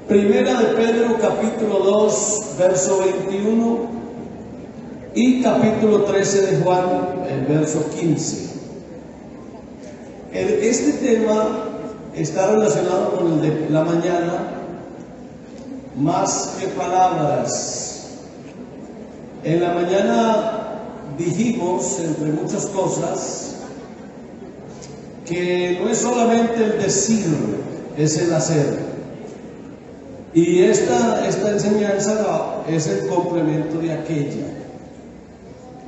Primera de Pedro, capítulo 2, verso 21, y capítulo 13 de Juan, el verso 15. Este tema está relacionado con el de la mañana, más que palabras. En la mañana dijimos, entre muchas cosas, que no es solamente el decir, es el hacer. Y esta enseñanza es el complemento de aquella.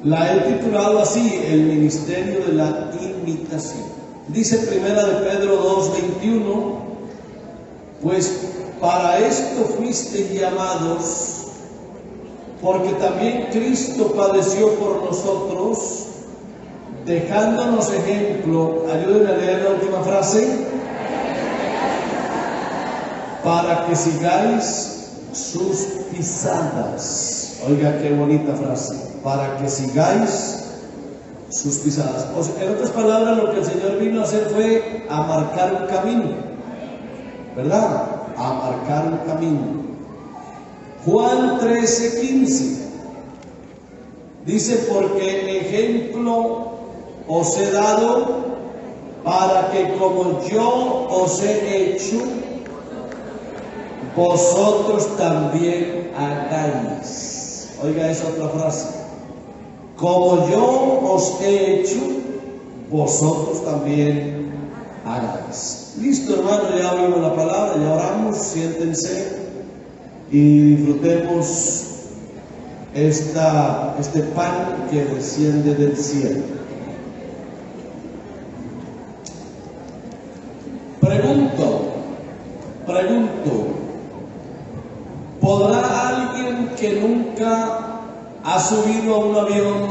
La he titulado así: el ministerio de la imitación. Dice Primera de Pedro 2:21, pues para esto fuisteis llamados, porque también Cristo padeció por nosotros, dejándonos ejemplo. Ayúdenme a leer la última frase. Para que sigáis sus pisadas. Oiga, qué bonita frase. Para que sigáis sus pisadas. O sea, en otras palabras, lo que el Señor vino a hacer fue a marcar un camino, ¿verdad? A marcar un camino. Juan 13:15 dice: porque ejemplo os he dado, para que como yo os he hecho, vosotros también hagáis. Oiga esa otra frase: como yo os he hecho, vosotros también hagáis. Listo, hermano, ya oímos la palabra, ya oramos. Siéntense y disfrutemos este pan que desciende del cielo. Pregunto, ¿podrá alguien que nunca ha subido a un avión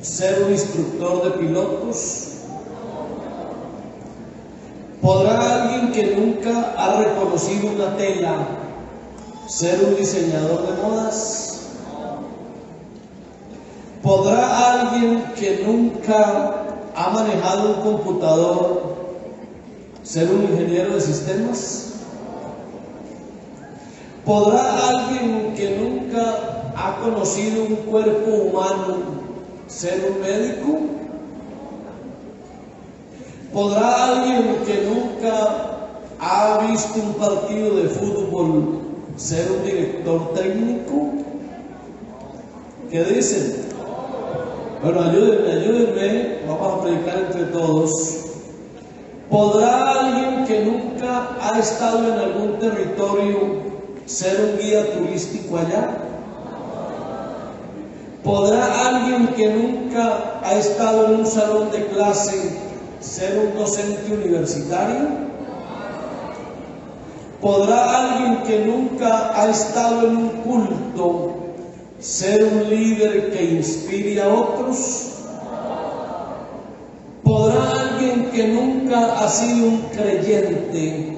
ser un instructor de pilotos? ¿Podrá alguien que nunca ha reconocido una tela ser un diseñador de modas? ¿Podrá alguien que nunca ha manejado un computador ser un ingeniero de sistemas? ¿Podrá alguien que nunca ha conocido un cuerpo humano ser un médico? ¿Podrá alguien que nunca ha visto un partido de fútbol ser un director técnico? ¿Qué dicen? Bueno, ayúdenme, vamos a predicar entre todos. ¿Podrá alguien que nunca ha estado en algún territorio ser un guía turístico allá? ¿Podrá alguien que nunca ha estado en un salón de clase ser un docente universitario? ¿Podrá alguien que nunca ha estado en un culto ser un líder que inspire a otros? ¿Podrá alguien que nunca ha sido un creyente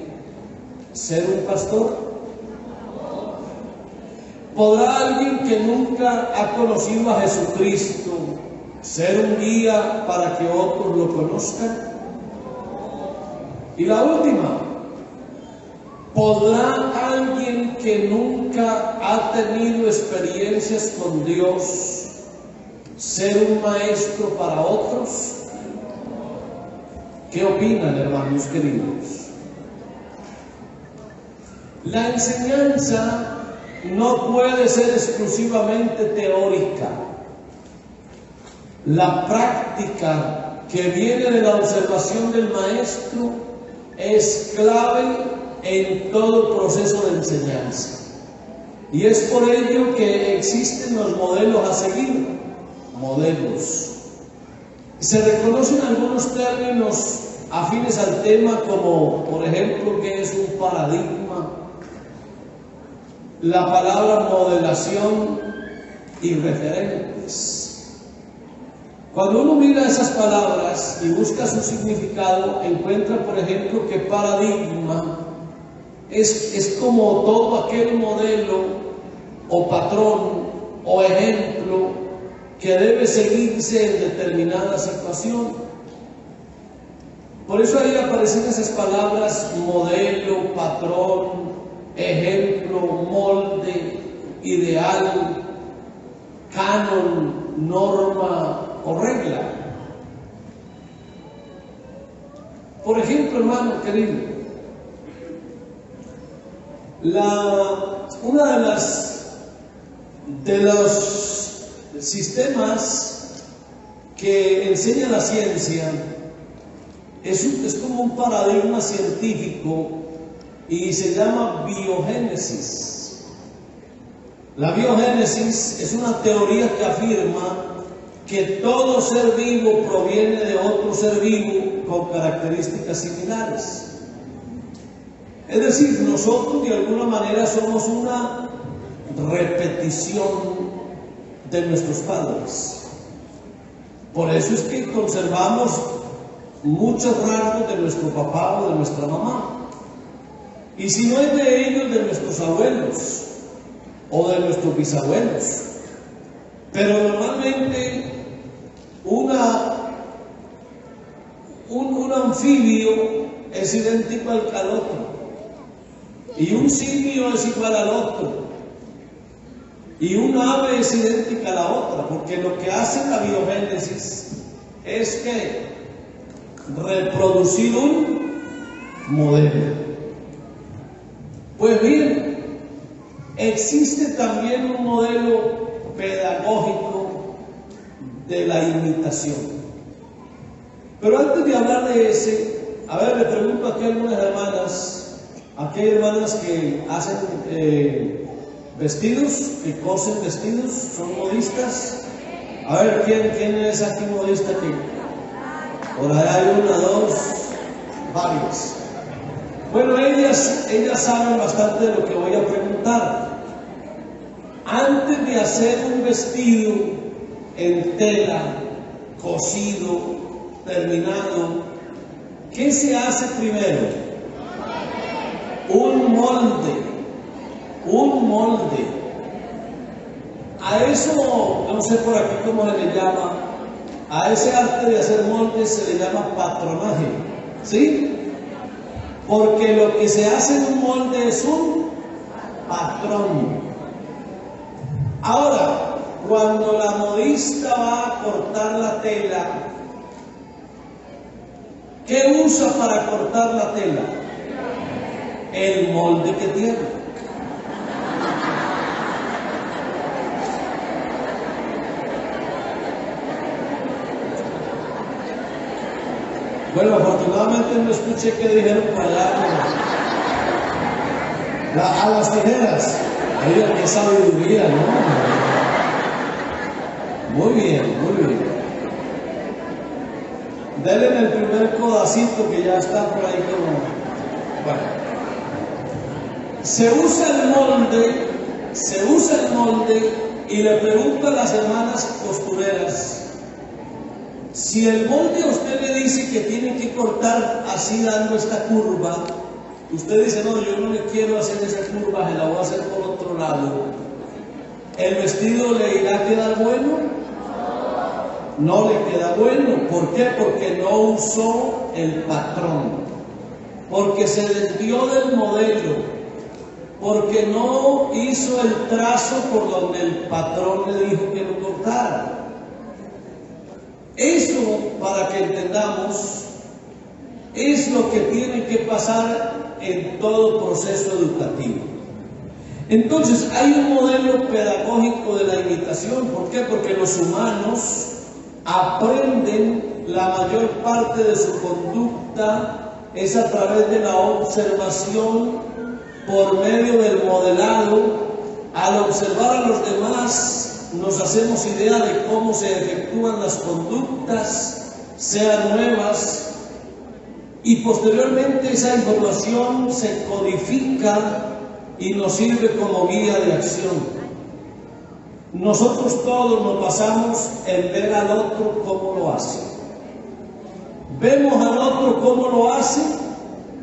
ser un pastor? ¿Podrá alguien que nunca ha conocido a Jesucristo ser un guía para que otros lo conozcan? Y la última, ¿podrá alguien que nunca ha tenido experiencias con Dios ser un maestro para otros? ¿Qué opinan, hermanos queridos? La enseñanza no puede ser exclusivamente teórica. La práctica que viene de la observación del maestro es clave en todo proceso de enseñanza. Y es por ello que existen los modelos a seguir. Modelos. Se reconocen algunos términos afines al tema, como por ejemplo, ¿qué es un paradigma? La palabra modelación y referentes. Cuando uno mira esas palabras y busca su significado, encuentra, por ejemplo, que paradigma es como todo aquel modelo o patrón o ejemplo que debe seguirse en determinada situación. Por eso ahí aparecen esas palabras: modelo, patrón, ejemplo. ideal, canon, norma o regla. Por ejemplo, hermano querido, una de los sistemas que enseña la ciencia es como un paradigma científico y se llama biogénesis. La biogénesis es una teoría que afirma que todo ser vivo proviene de otro ser vivo con características similares. Es decir, nosotros de alguna manera somos una repetición de nuestros padres. Por eso es que conservamos muchos rasgos de nuestro papá o de nuestra mamá. Y si no es de ellos, de nuestros abuelos o de nuestros bisabuelos. Pero normalmente un anfibio es idéntico al otro. Y un simio es igual al otro. Y un ave es idéntica a la otra. Porque lo que hace la biogénesis es que reproducir un modelo. Pues bien, existe también un modelo pedagógico de la imitación. Pero antes de hablar de ese, a ver, le pregunto aquí a algunas hermanas, aquí hay hermanas que hacen vestidos, que cosen vestidos, son modistas. A ver, ¿quién es aquí modista? Por allá hay una, dos, varias. Bueno, ellas saben bastante de lo que voy a preguntar. Antes de hacer un vestido en tela, cosido, terminado, ¿qué se hace primero? Un molde. A eso, no sé por aquí cómo se le llama, a ese arte de hacer moldes se le llama patronaje, ¿sí? Porque lo que se hace en un molde es un patrón. Ahora, cuando la modista va a cortar la tela, ¿qué usa para cortar la tela? El molde que tiene. Bueno, afortunadamente no escuché qué dijeron para allá. A las tijeras. Oiga, qué sabiduría, ¿no? Muy bien, muy bien. Denle el primer codacito que ya está por ahí como... Bueno. Se usa el molde y le pregunto a las hermanas costureras, si el molde a usted le dice que tiene que cortar así dando esta curva, usted dice, no, yo no le quiero hacer esa curva, se la voy a hacer por otro lado, ¿el vestido le irá a quedar bueno? No le queda bueno. ¿Por qué? Porque no usó el patrón, porque se desvió del modelo, porque no hizo el trazo por donde el patrón le dijo que lo cortara. Eso, para que entendamos, es lo que tiene que pasar en todo proceso educativo. Entonces, hay un modelo pedagógico de la imitación. ¿Por qué? Porque los humanos aprenden, la mayor parte de su conducta es a través de la observación por medio del modelado. Al observar a los demás, nos hacemos idea de cómo se efectúan las conductas, sean nuevas, y posteriormente esa información se codifica y nos sirve como guía de acción. Nosotros todos nos basamos en ver al otro cómo lo hace. Vemos al otro cómo lo hace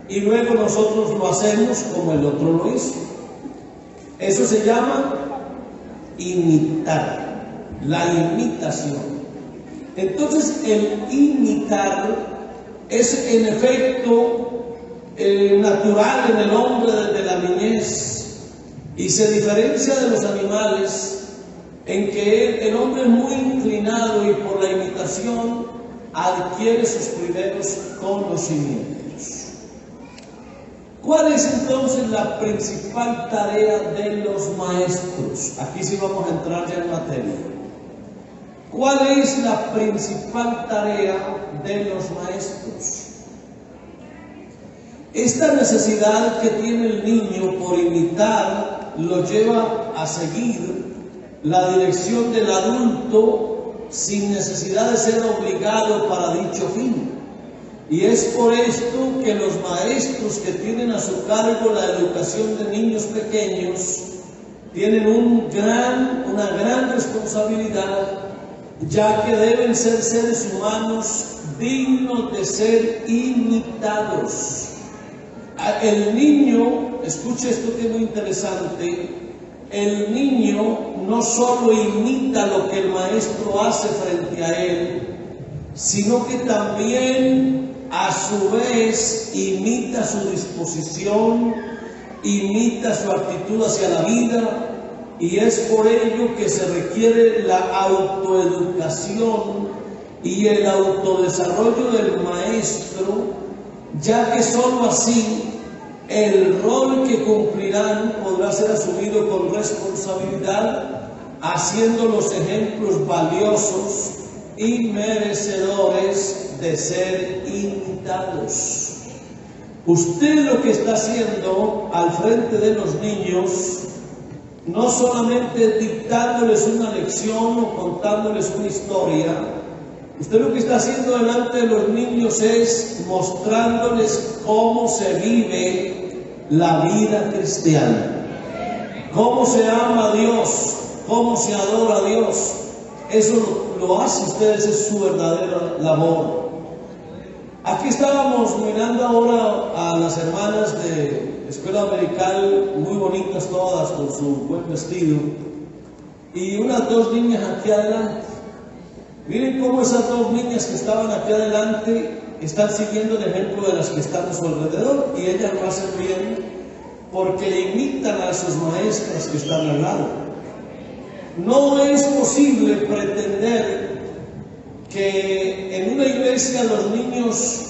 y luego nosotros lo hacemos como el otro lo hizo. Eso se llama imitar, la imitación. Entonces, el imitar es en efecto natural en el hombre desde la niñez. y se diferencia de los animales en que el hombre es muy inclinado y por la imitación adquiere sus primeros conocimientos. ¿Cuál es entonces la principal tarea de los maestros? Aquí sí vamos a entrar ya en materia. ¿Cuál es la principal tarea de los maestros? Esta necesidad que tiene el niño por imitar lo lleva a seguir la dirección del adulto sin necesidad de ser obligado para dicho fin. Y es por esto que los maestros que tienen a su cargo la educación de niños pequeños tienen una gran responsabilidad, ya que deben ser seres humanos dignos de ser imitados. El niño, escuche esto que es muy interesante, el niño no solo imita lo que el maestro hace frente a él, sino que también a su vez imita su disposición, imita su actitud hacia la vida, y es por ello que se requiere la autoeducación y el autodesarrollo del maestro, ya que sólo así el rol que cumplirán podrá ser asumido con responsabilidad, haciendo los ejemplos valiosos y merecedores de ser imitados. Usted lo que está haciendo al frente de los niños, no solamente dictándoles una lección o contándoles una historia, usted lo que está haciendo delante de los niños es mostrándoles cómo se vive la vida cristiana, cómo se ama a Dios, cómo se adora a Dios. Eso lo hace ustedes, es su verdadera labor. Aquí estábamos mirando ahora a las hermanas de escuela dominical, muy bonitas todas, con su buen vestido, y unas dos niñas aquí adelante. Miren cómo esas dos niñas que estaban aquí adelante están siguiendo el ejemplo de las que están a su alrededor, y ellas lo hacen bien porque imitan a sus maestras que están al lado. No es posible pretender que en una iglesia los niños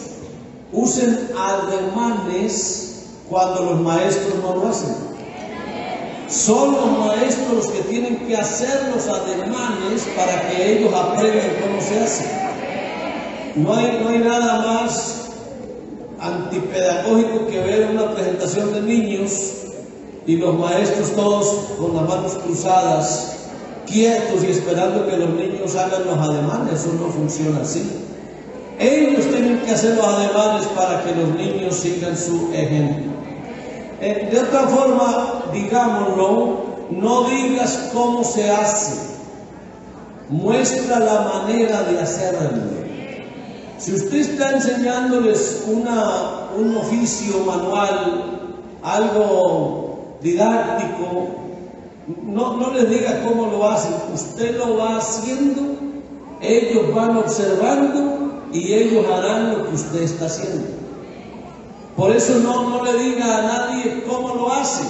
usen ademanes cuando los maestros no lo hacen. Son los maestros los que tienen que hacer los ademanes para que ellos aprendan cómo se hace. No hay nada más antipedagógico que ver una presentación de niños y los maestros todos con las manos cruzadas, quietos y esperando que los niños hagan los ademanes. Eso no funciona así. Ellos tienen que hacer los ademanes para que los niños sigan su ejemplo. De otra forma, digámoslo, no digas cómo se hace, muestra la manera de hacerlo. Si usted está enseñándoles un oficio manual, algo didáctico, no les diga cómo lo hacen, usted lo va haciendo, ellos van observando y ellos harán lo que usted está haciendo. Por eso no le diga a nadie cómo lo hace,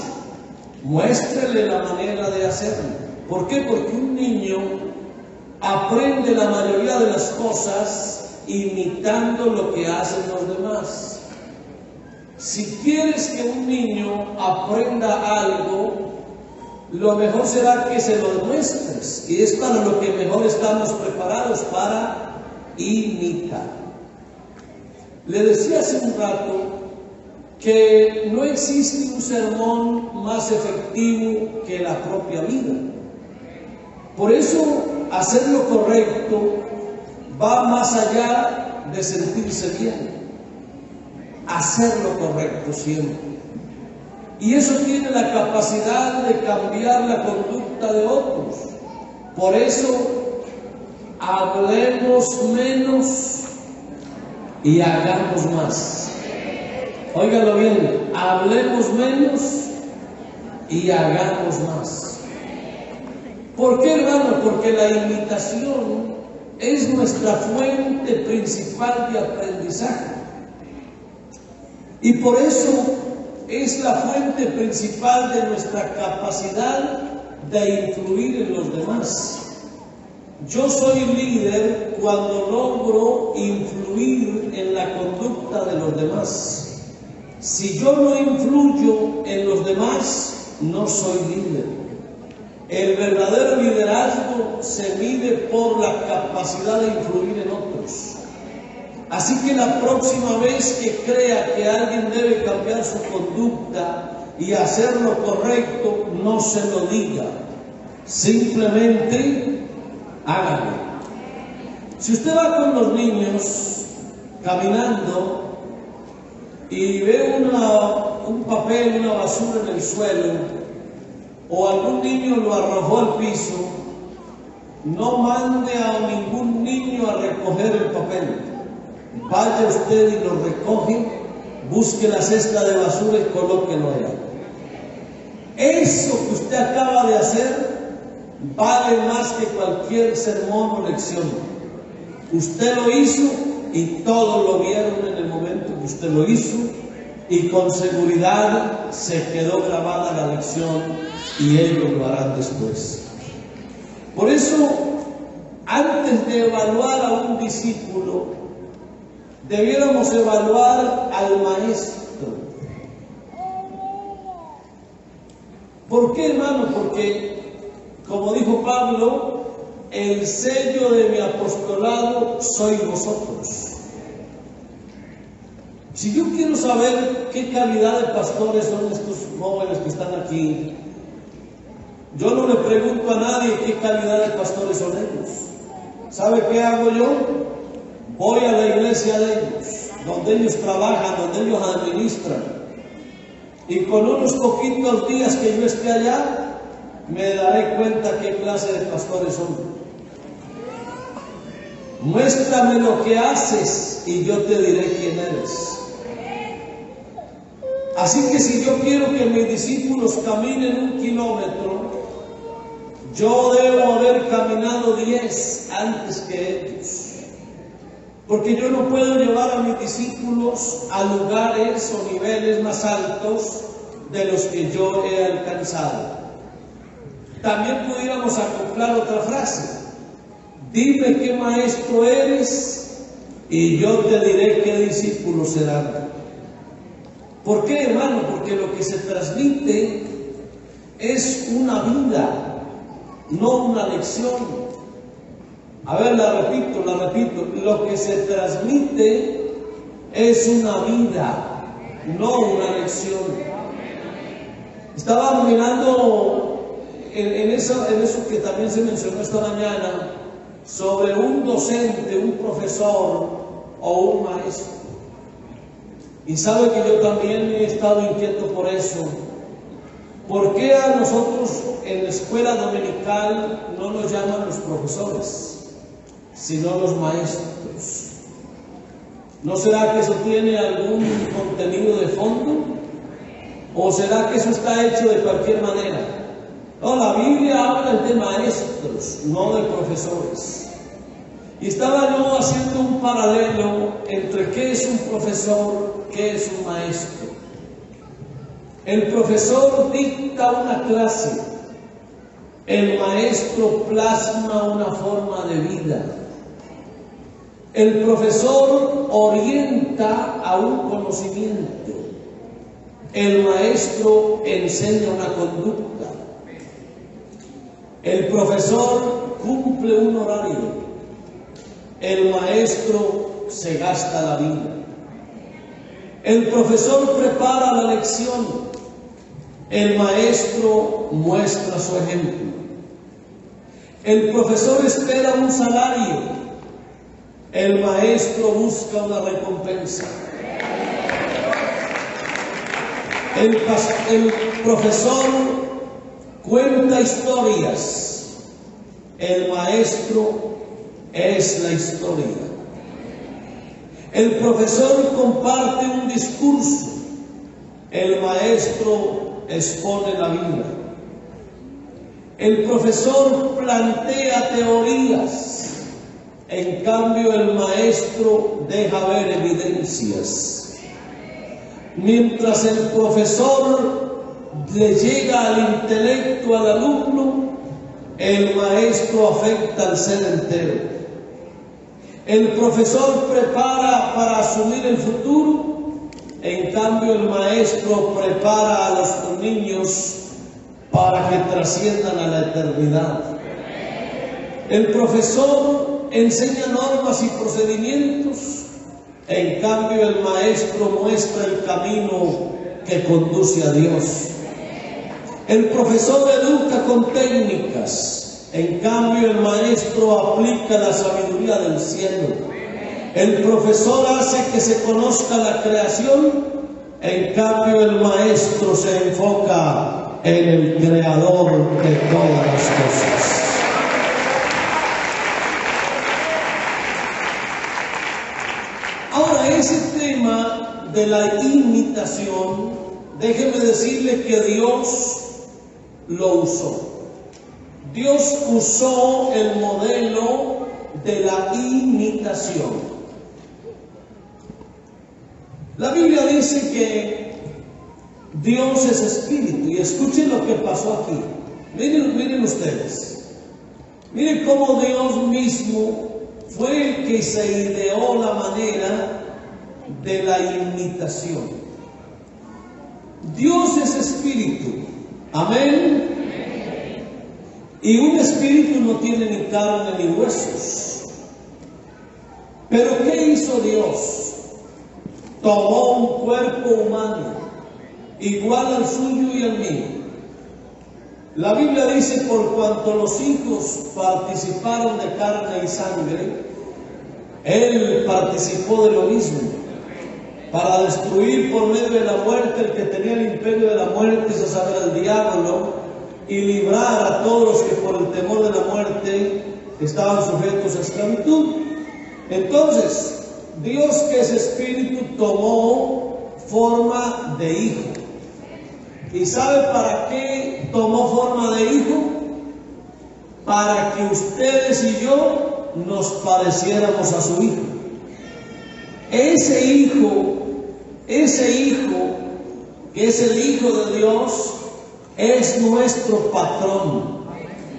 muéstrele la manera de hacerlo. ¿Por qué? Porque un niño aprende la mayoría de las cosas imitando lo que hacen los demás. Si quieres que un niño aprenda algo, lo mejor será que se lo demuestres, y es para lo que mejor estamos preparados, para imitar. Le decía hace un rato que no existe un sermón más efectivo que la propia vida. Por eso hacer lo correcto va más allá de sentirse bien. Hacer lo correcto siempre. Y eso tiene la capacidad de cambiar la conducta de otros. Por eso, hablemos menos y hagamos más. Óigalo bien, hablemos menos y hagamos más. ¿Por qué, hermano? Porque la imitación es nuestra fuente principal de aprendizaje. Y por eso es la fuente principal de nuestra capacidad de influir en los demás. Yo soy líder cuando logro influir en la conducta de los demás. Si yo no influyo en los demás, no soy líder. El verdadero liderazgo se mide por la capacidad de influir en otros. Así que la próxima vez que crea que alguien debe cambiar su conducta y hacer lo correcto, no se lo diga. Simplemente hágalo. Si usted va con los niños caminando y ve un papel, una basura en el suelo, o algún niño lo arrojó al piso, no mande a ningún niño a recoger el papel. Vaya usted y lo recoge, busque la cesta de basura y colóquelo allá. Eso que usted acaba de hacer vale más que cualquier sermón o lección. Usted lo hizo y todos lo vieron en el momento que usted lo hizo, y con seguridad se quedó grabada la lección y ellos lo harán después. Por eso, antes de evaluar a un discípulo, debiéramos evaluar al maestro. ¿Por qué, hermano? Porque, como dijo Pablo, el sello de mi apostolado sois vosotros. Si yo quiero saber qué calidad de pastores son estos jóvenes que están aquí, yo no le pregunto a nadie qué calidad de pastores son ellos. ¿Sabe qué hago yo? Voy a la iglesia de ellos, donde ellos trabajan, donde ellos administran, y con unos poquitos días que yo esté allá, me daré cuenta qué clase de pastores son. Muéstrame lo que haces y yo te diré quién eres. Así que si yo quiero que mis discípulos caminen 1 kilómetro, yo debo haber caminado 10 antes que ellos. Porque yo no puedo llevar a mis discípulos a lugares o niveles más altos de los que yo he alcanzado. También pudiéramos acoplar otra frase: dime qué maestro eres y yo te diré qué discípulos serán. ¿Por qué, hermano? Porque lo que se transmite es una vida, no una lección. A ver, la repito. Lo que se transmite es una vida, no una lección. Estaba mirando en eso que también se mencionó esta mañana, sobre un docente, un profesor o un maestro. Y sabe que yo también he estado inquieto por eso. ¿Por qué a nosotros en la escuela dominical no nos llaman los profesores, sino los maestros? ¿No será que eso tiene algún contenido de fondo? ¿O será que eso está hecho de cualquier manera? No, la Biblia habla de maestros, no de profesores. Y estaba yo haciendo un paralelo entre qué es un profesor, qué es un maestro. El profesor dicta una clase, el maestro plasma una forma de vida. El profesor orienta a un conocimiento, el maestro enseña una conducta. El profesor cumple un horario, el maestro se gasta la vida. El profesor prepara la lección, el maestro muestra su ejemplo. El profesor espera un salario, el maestro busca una recompensa. El profesor cuenta historias, el maestro es la historia. El profesor comparte un discurso, el maestro expone la vida. El profesor plantea teorías, en cambio el maestro deja ver evidencias. Mientras el profesor le llega al intelecto al alumno, el maestro afecta al ser entero. El profesor prepara para asumir el futuro, en cambio el maestro prepara a los niños para que trasciendan a la eternidad. El profesor enseña normas y procedimientos, en cambio el maestro muestra el camino que conduce a Dios. El profesor educa con técnicas, en cambio el maestro aplica la sabiduría del cielo. El profesor hace que se conozca la creación, en cambio el maestro se enfoca en el creador de todas las cosas. Ahora, ese tema de la imitación, déjeme decirle que Dios lo usó. Dios usó el modelo de la imitación. La Biblia dice que Dios es espíritu, y escuchen lo que pasó aquí. Miren ustedes. Miren cómo Dios mismo fue el que se ideó la manera de la imitación. Dios es espíritu. Amén. Y un espíritu no tiene ni carne ni huesos. Pero ¿qué hizo Dios? Tomó un cuerpo humano, igual al suyo y al mío. La Biblia dice, por cuanto los hijos participaron de carne y sangre, Él participó de lo mismo, para destruir por medio de la muerte el que tenía el imperio de la muerte, es a saber, el diablo, y librar a todos los que por el temor de la muerte estaban sujetos a esclavitud. Entonces, Dios, que es espíritu, tomó forma de hijo. ¿Y sabe para qué tomó forma de hijo? Para que ustedes y yo nos pareciéramos a su hijo. Ese hijo, que es el Hijo de Dios, es nuestro patrón,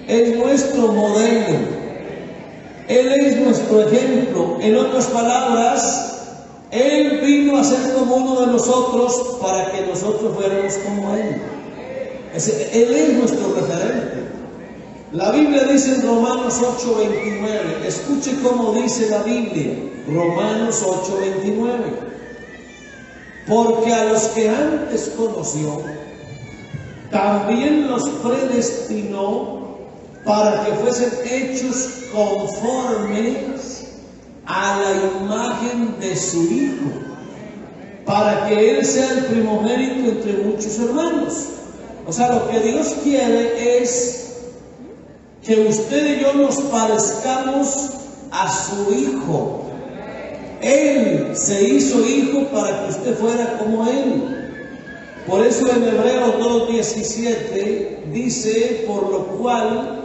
es nuestro modelo. Él es nuestro ejemplo. En otras palabras, Él vino a ser como uno de nosotros para que nosotros fuéramos como Él. Él es nuestro referente. La Biblia dice en Romanos 8:29, escuche cómo dice la Biblia, Romanos 8:29. Porque a los que antes conoció, también los predestinó para que fuesen hechos conformes a la imagen de su Hijo, para que Él sea el primogénito entre muchos hermanos. O sea, lo que Dios quiere es que usted y yo nos parezcamos a su Hijo. Él se hizo hijo para que usted fuera como Él. Por eso en Hebreos 2:17 dice, por lo cual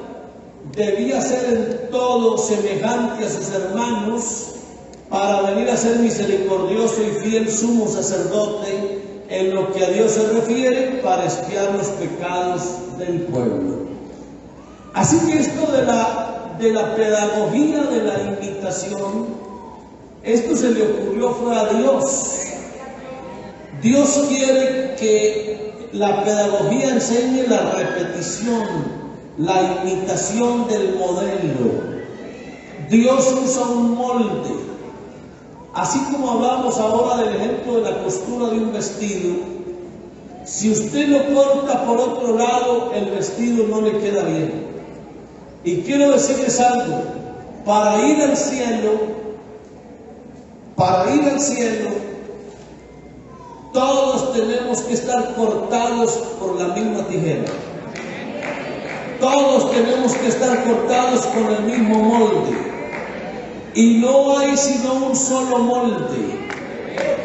debía ser en todo semejante a sus hermanos, para venir a ser misericordioso y fiel sumo sacerdote en lo que a Dios se refiere, para expiar los pecados del pueblo. Así que esto de la pedagogía de la imitación, esto se le ocurrió fue a Dios. Dios quiere que la pedagogía enseñe la repetición, la imitación del modelo. Dios usa un molde. Así como hablamos ahora del ejemplo de la costura de un vestido, si usted lo corta por otro lado, el vestido no le queda bien. Y quiero decirles algo, para ir al cielo, todos tenemos que estar cortados por la misma tijera. Todos tenemos que estar cortados con el mismo molde. Y no hay sino un solo molde.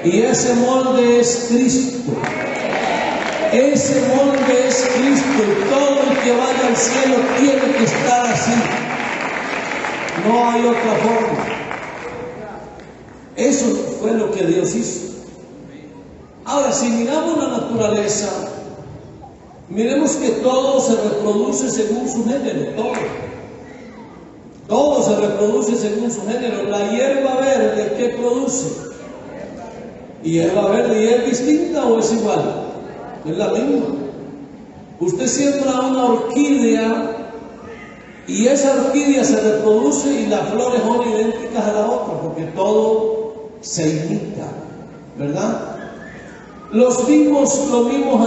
Y ese molde es Cristo. Ese molde es Cristo. Y todo el que vaya al cielo tiene que estar así. No hay otra forma. Eso fue lo que Dios hizo. Ahora, si miramos la naturaleza, miremos que todo se reproduce según su género, todo. Todo se reproduce según su género. La hierba verde, ¿qué produce? Hierba verde, ¿y es distinta o es igual? Es la misma. Usted siembra una orquídea y esa orquídea se reproduce y las flores son idénticas a la otra, porque todo se imita, ¿verdad? Los mismos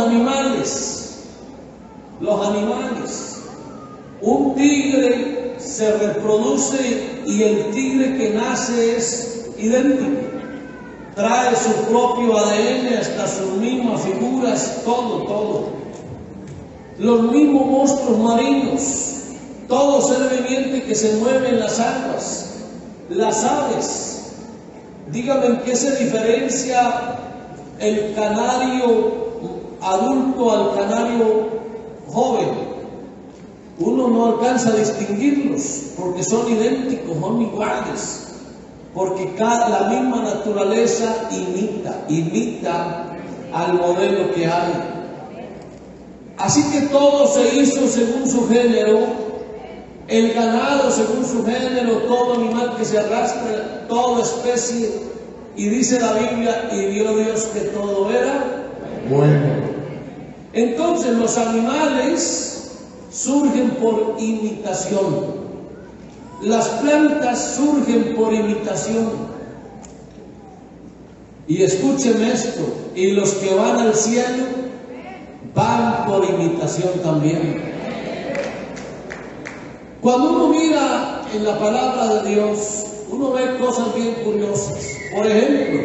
animales. Los animales. Un tigre se reproduce y el tigre que nace es idéntico. Trae su propio ADN, hasta sus mismas figuras, todo. Los mismos monstruos marinos, todo ser viviente que se mueve en las aguas, las aves. Dígame en qué se diferencia el canario adulto al canario joven. Uno no alcanza a distinguirlos porque son idénticos, son iguales, porque la misma naturaleza imita al modelo que hay. Así que todo se hizo según su género, el ganado según su género, todo animal que se arrastra, toda especie. Y dice la Biblia, y vio Dios que todo era bueno. Entonces los animales surgen por imitación. Las plantas surgen por imitación. Y escúcheme esto, y los que van al cielo van por imitación también. Cuando uno mira en la palabra de Dios, uno ve cosas bien curiosas. Por ejemplo,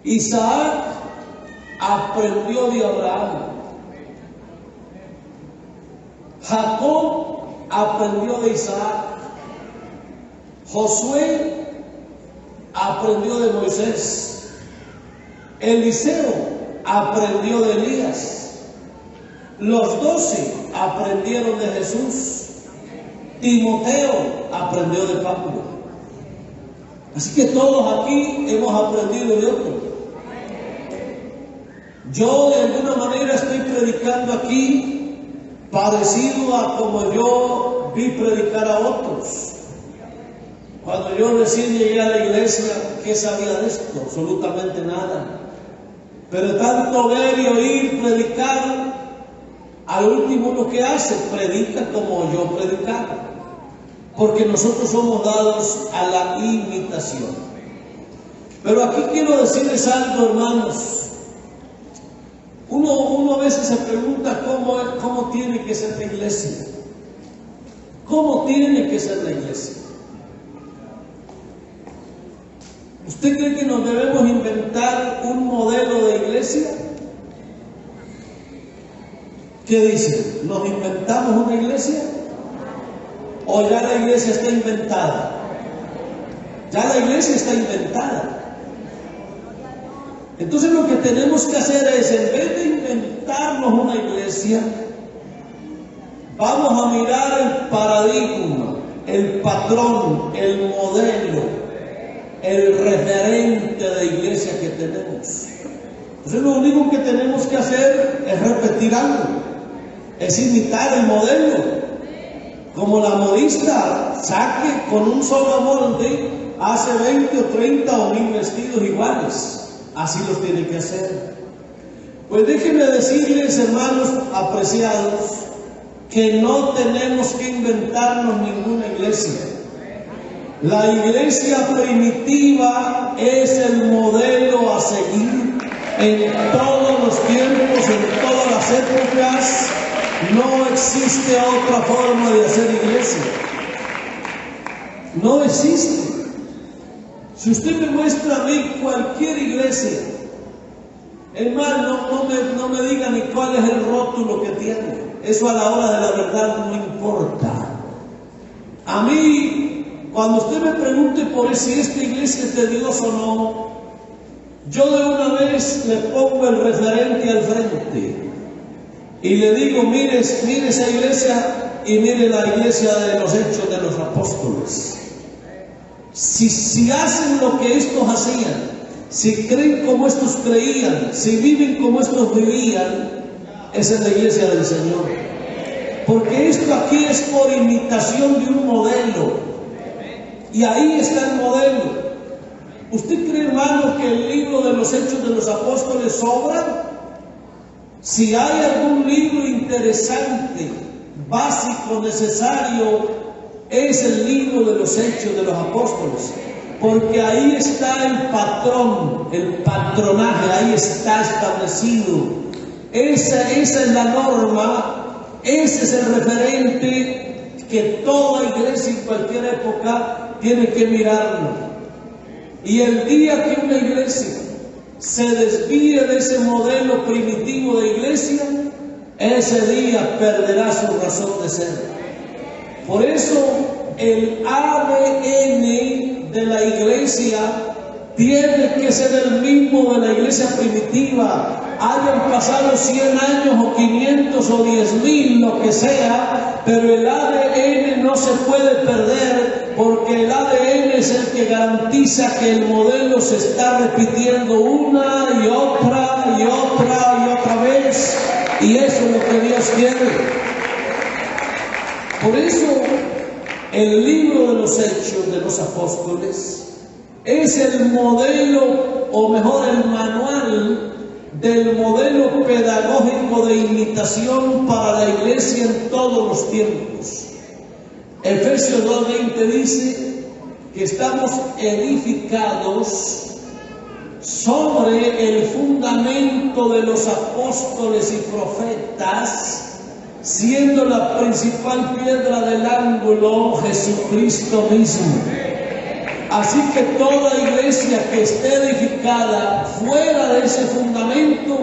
Isaac aprendió de Abraham. Jacob aprendió de Isaac. Josué aprendió de Moisés. Eliseo aprendió de Elías. Los 12 aprendieron de Jesús. Timoteo aprendió de Pablo. Así que todos aquí hemos aprendido de otros. Yo de alguna manera estoy predicando aquí parecido a como yo vi predicar a otros. Cuando yo recién llegué a la iglesia, ¿qué sabía de esto? Absolutamente nada. Pero tanto ver y oír predicar, al último lo que hace, predica como yo predicaba. Porque nosotros somos dados a la imitación. Pero aquí quiero decirles algo, hermanos. Uno a veces se pregunta cómo tiene que ser la iglesia. ¿Cómo tiene que ser la iglesia? ¿Usted cree que nos debemos inventar un modelo de iglesia? ¿Qué dice? ¿Nos inventamos una iglesia? ¿O ya la iglesia está inventada? Ya la iglesia está inventada. Entonces lo que tenemos que hacer es, en vez de inventarnos una iglesia, vamos a mirar el paradigma, el patrón, el modelo, el referente de iglesia que tenemos. Entonces lo único que tenemos que hacer es repetir algo, es imitar el modelo. Como la modista saque con un solo molde, hace 20 o 30 o 1000 vestidos iguales. Así los tiene que hacer. Pues déjenme decirles, hermanos apreciados, que no tenemos que inventarnos ninguna iglesia. La iglesia primitiva es el modelo a seguir en todos los tiempos, en todas las épocas. No existe otra forma de hacer iglesia. No existe. Si usted me muestra a mí cualquier iglesia, hermano, no me diga ni cuál es el rótulo que tiene. Eso a la hora de la verdad no importa. A mí, cuando usted me pregunte por si esta iglesia es de Dios o no, yo de una vez le pongo el referente al frente y le digo, mire esa iglesia y mire la iglesia de los Hechos de los Apóstoles. Si hacen lo que estos hacían, si creen como estos creían, si viven como estos vivían, esa es la iglesia del Señor. Porque esto aquí es por imitación de un modelo. Y ahí está el modelo. ¿Usted cree, hermano, que el libro de los Hechos de los Apóstoles sobra? Si hay algún libro interesante, básico, necesario, es el libro de los Hechos de los Apóstoles. Porque ahí está el patrón, el patronaje, ahí está establecido. Esa es la norma, ese es el referente que toda iglesia en cualquier época tiene que mirarlo. Y el día que una iglesia se desvíe de ese modelo primitivo de iglesia, ese día perderá su razón de ser. Por eso el ADN de la iglesia tiene que ser el mismo de la iglesia primitiva. Hayan pasado 100 años o 500 o 10,000, lo que sea, pero el ADN no se puede perder, porque el ADN es el que garantiza que el modelo se está repitiendo una y otra y otra y otra vez, y eso es lo que Dios quiere. Por eso el libro de los Hechos de los Apóstoles es el modelo, o mejor el manual del modelo pedagógico de imitación para la iglesia en todos los tiempos. Efesios 2:20 dice que estamos edificados sobre el fundamento de los apóstoles y profetas, siendo la principal piedra del ángulo Jesucristo mismo. Así que toda iglesia que esté edificada fuera de ese fundamento,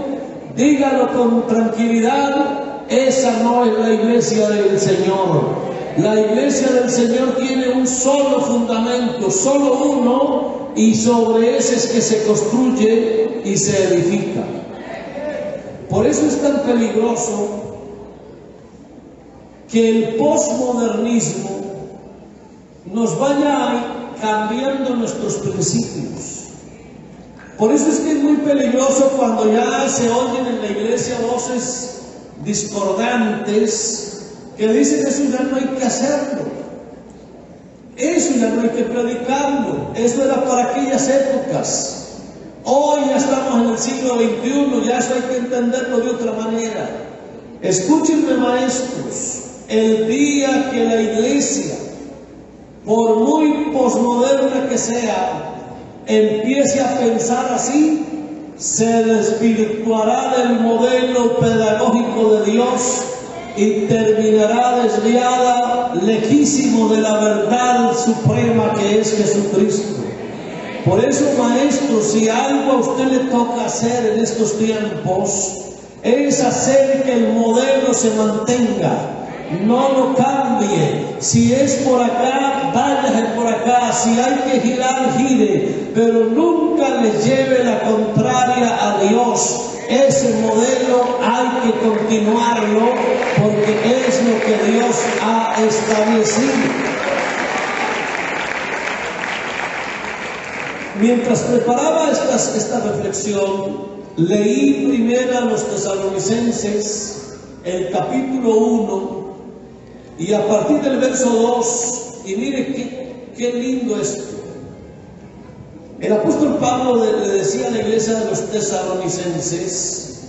dígalo con tranquilidad, esa no es la iglesia del Señor. La iglesia del Señor tiene un solo fundamento, solo uno, y sobre ese es que se construye y se edifica. Por eso es tan peligroso que el posmodernismo nos vaya cambiando nuestros principios. Por eso es que es muy peligroso cuando ya se oyen en la iglesia voces discordantes que dicen eso ya no hay que hacerlo, eso ya no hay que predicarlo, eso era para aquellas épocas. Hoy ya estamos en el siglo XXI, ya eso hay que entenderlo de otra manera. Escúchenme, maestros, el día que la iglesia, por muy posmoderna que sea, empiece a pensar así, se desvirtuará del modelo pedagógico de Dios y terminará desviada, lejísimo de la verdad suprema que es Jesucristo. Por eso, maestro, si algo a usted le toca hacer en estos tiempos, es hacer que el modelo se mantenga. No lo cambie. Si es por acá, váyase por acá. Si hay que girar, gire. Pero nunca le lleve la contraria a Dios. Ese modelo hay que continuarlo porque es lo que Dios ha establecido. Mientras preparaba esta reflexión, leí primero a los Tesalonicenses, el capítulo 1, y a partir del verso 2, y mire qué lindo esto. El apóstol Pablo le decía a la iglesia de los Tesalonicenses: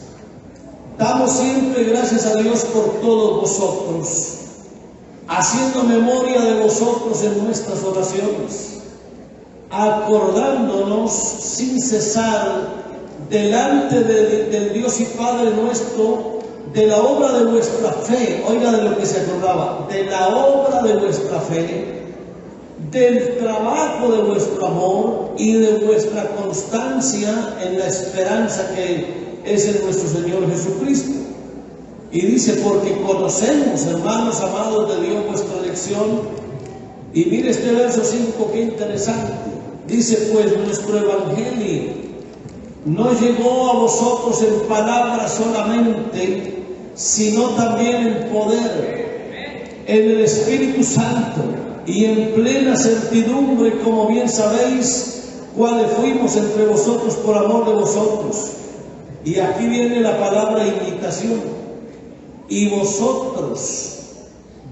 damos siempre gracias a Dios por todos vosotros, haciendo memoria de vosotros en nuestras oraciones, acordándonos sin cesar delante del Dios y Padre nuestro de la obra de vuestra fe. Oiga de lo que se acordaba: de la obra de vuestra fe, del trabajo de vuestro amor y de vuestra constancia en la esperanza que es en nuestro Señor Jesucristo. Y dice: porque conocemos, hermanos amados de Dios, vuestra elección. Y mire este verso 5, qué interesante. Dice: pues nuestro evangelio no llegó a vosotros en palabra solamente, sino también en poder, en el Espíritu Santo y en plena certidumbre, como bien sabéis, cuáles fuimos entre vosotros por amor de vosotros. Y aquí viene la palabra imitación. Y vosotros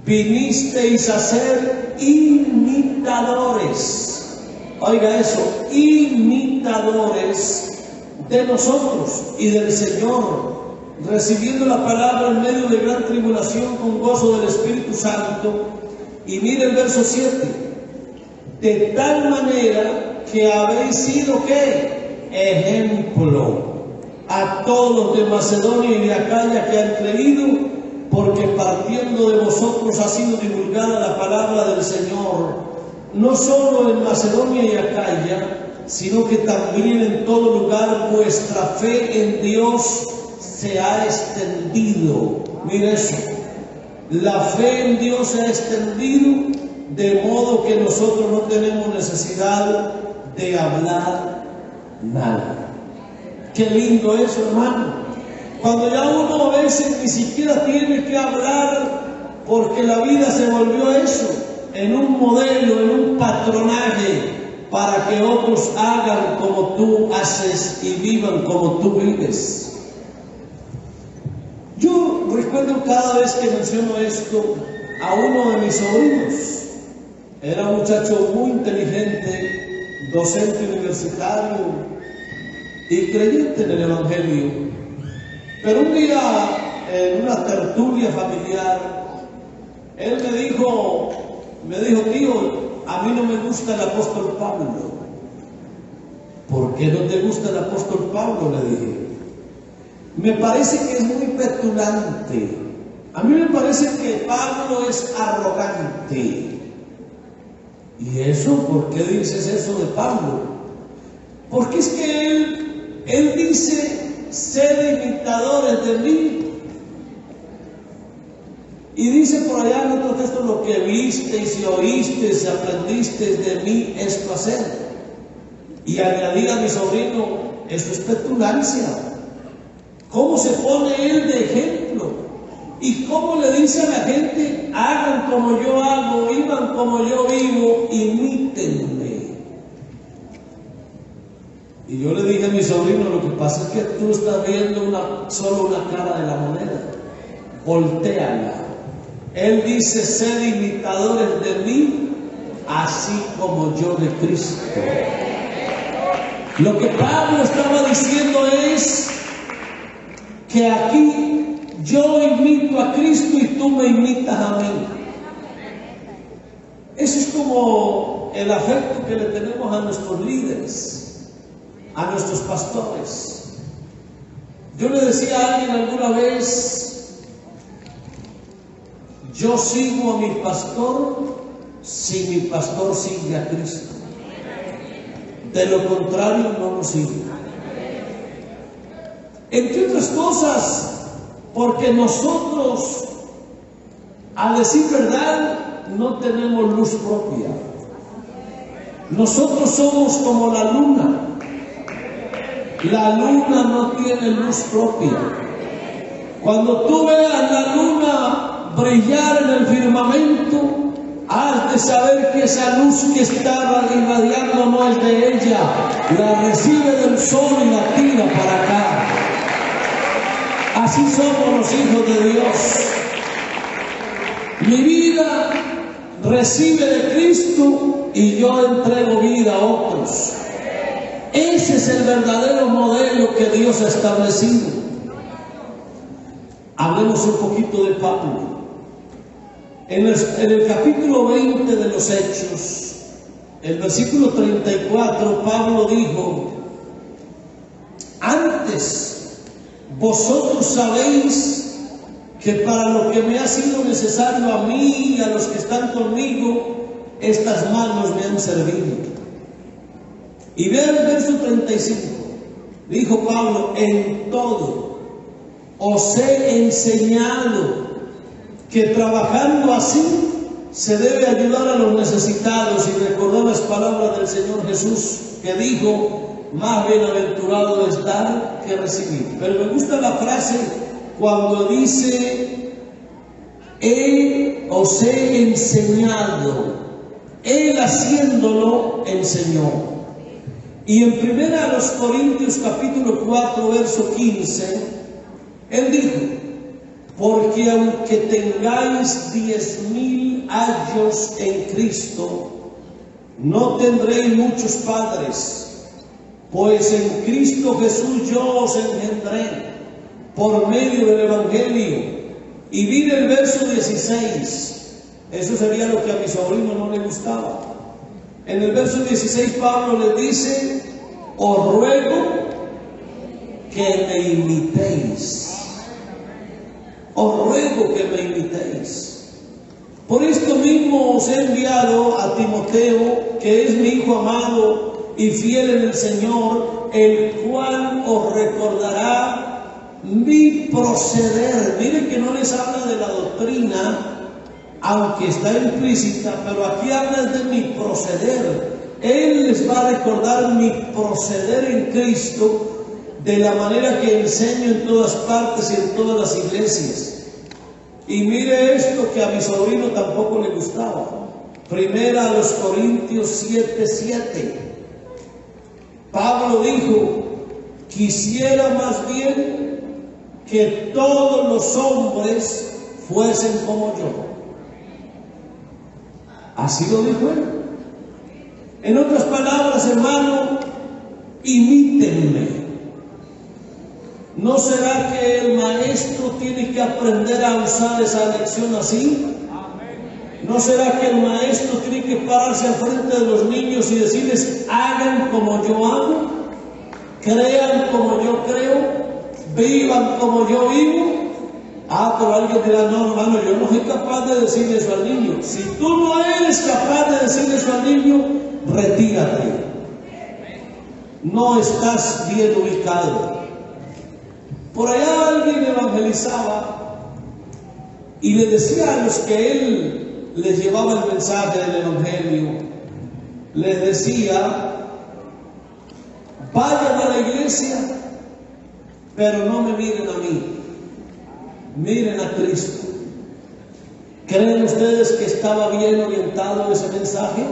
vinisteis a ser imitadores. Oiga eso, imitadores de nosotros y del Señor, recibiendo la palabra en medio de gran tribulación con gozo del Espíritu Santo. Y mire el verso 7. De tal manera que habéis sido, ¿qué? Ejemplo a todos de Macedonia y de Acaya que han creído, porque partiendo de vosotros ha sido divulgada la palabra del Señor, no solo en Macedonia y Acaya, sino que también en todo lugar vuestra fe en Dios se ha extendido. Mire eso, la fe en Dios se ha extendido, de modo que nosotros no tenemos necesidad de hablar nada. Qué lindo eso, hermano. Cuando ya uno a veces ni siquiera tiene que hablar, porque la vida se volvió eso, en un modelo, en un patronaje, para que otros hagan como tú haces y vivan como tú vives. Yo recuerdo cada vez que menciono esto a uno de mis sobrinos. Era un muchacho muy inteligente, docente universitario y creyente en el Evangelio. Pero un día, en una tertulia familiar, él me dijo, tío, a mí no me gusta el apóstol Pablo. ¿Por qué no te gusta el apóstol Pablo?, le dije. Me parece que es muy petulante. A mí me parece que Pablo es arrogante. ¿Y eso? ¿Por qué dices eso de Pablo? Porque es que él dice, sed imitadores de mí. Y dice por allá en otro texto, lo que visteis y oísteis y aprendisteis de mí, esto hacer. Y añadí a mi sobrino, eso es petulancia. ¿Cómo se pone él de ejemplo? ¿Y cómo le dice a la gente, hagan como yo hago, vivan como yo vivo, imítenme? Y yo le dije a mi sobrino, lo que pasa es que tú estás viendo solo una cara de la moneda. Voltéala. Él dice, sed imitadores de mí, así como yo de Cristo. Lo que Pablo estaba diciendo es que aquí yo imito a Cristo y tú me imitas a mí. Eso es como el afecto que le tenemos a nuestros líderes, a nuestros pastores. Yo le decía a alguien alguna vez, yo sigo a mi pastor si mi pastor sigue a Cristo. De lo contrario, no lo sigue. Entre otras cosas, porque nosotros, a decir verdad, no tenemos luz propia. Nosotros somos como la luna. La luna no tiene luz propia. Cuando tú veas la luna brillar en el firmamento, has de saber que esa luz que está irradiando no es de ella, la recibe del sol y la tira para acá. Así somos los hijos de Dios. Mi vida recibe de Cristo y yo entrego vida a otros. Ese es el verdadero modelo que Dios ha establecido. Hablemos un poquito de Pablo. En el capítulo 20 de los Hechos, el versículo 34, Pablo dijo, antes vosotros sabéis que para lo que me ha sido necesario a mí y a los que están conmigo, estas manos me han servido. Y vean el verso 35, dijo Pablo, en todo os he enseñado que trabajando así se debe ayudar a los necesitados, y recordó las palabras del Señor Jesús que dijo, más bienaventurado es dar que recibir. Pero me gusta la frase cuando dice, os he enseñado. Él haciéndolo enseñó. Y en 1 Corintios capítulo 4, verso 15, él dijo: porque aunque tengáis 10,000 años en Cristo, no tendréis muchos padres, pues en Cristo Jesús yo os engendré por medio del Evangelio. Y mire el verso 16, eso sería lo que a mi sobrino no le gustaba. En el verso 16 Pablo le dice: os ruego que me imitéis. Os ruego que me imitéis. Por esto mismo os he enviado a Timoteo, que es mi hijo amado y fiel en el Señor, el cual os recordará mi proceder. Miren que no les habla de la doctrina, aunque está implícita, pero aquí habla de mi proceder. Él les va a recordar mi proceder en Cristo, de la manera que enseño en todas partes y en todas las iglesias. Y mire esto que a mi sobrino tampoco le gustaba. 1 Corintios 7:7. Pablo dijo: quisiera más bien que todos los hombres fuesen como yo. Así lo dijo él. En otras palabras, hermano, imítenme. ¿No será que el maestro tiene que aprender a usar esa lección así? ¿No será que el maestro tiene que pararse al frente de los niños y decirles: hagan como yo hago, crean como yo creo, vivan como yo vivo? Pero alguien dirá: no, hermano, yo no soy capaz de decirle eso al niño. Si tú no eres capaz de decirle eso al niño, retírate. No estás bien ubicado. Por allá alguien evangelizaba y le decía a los que él les llevaba el mensaje del evangelio, les decía: vayan a la iglesia, pero no me miren a mí, miren a Cristo. ¿Creen ustedes que estaba bien orientado ese mensaje?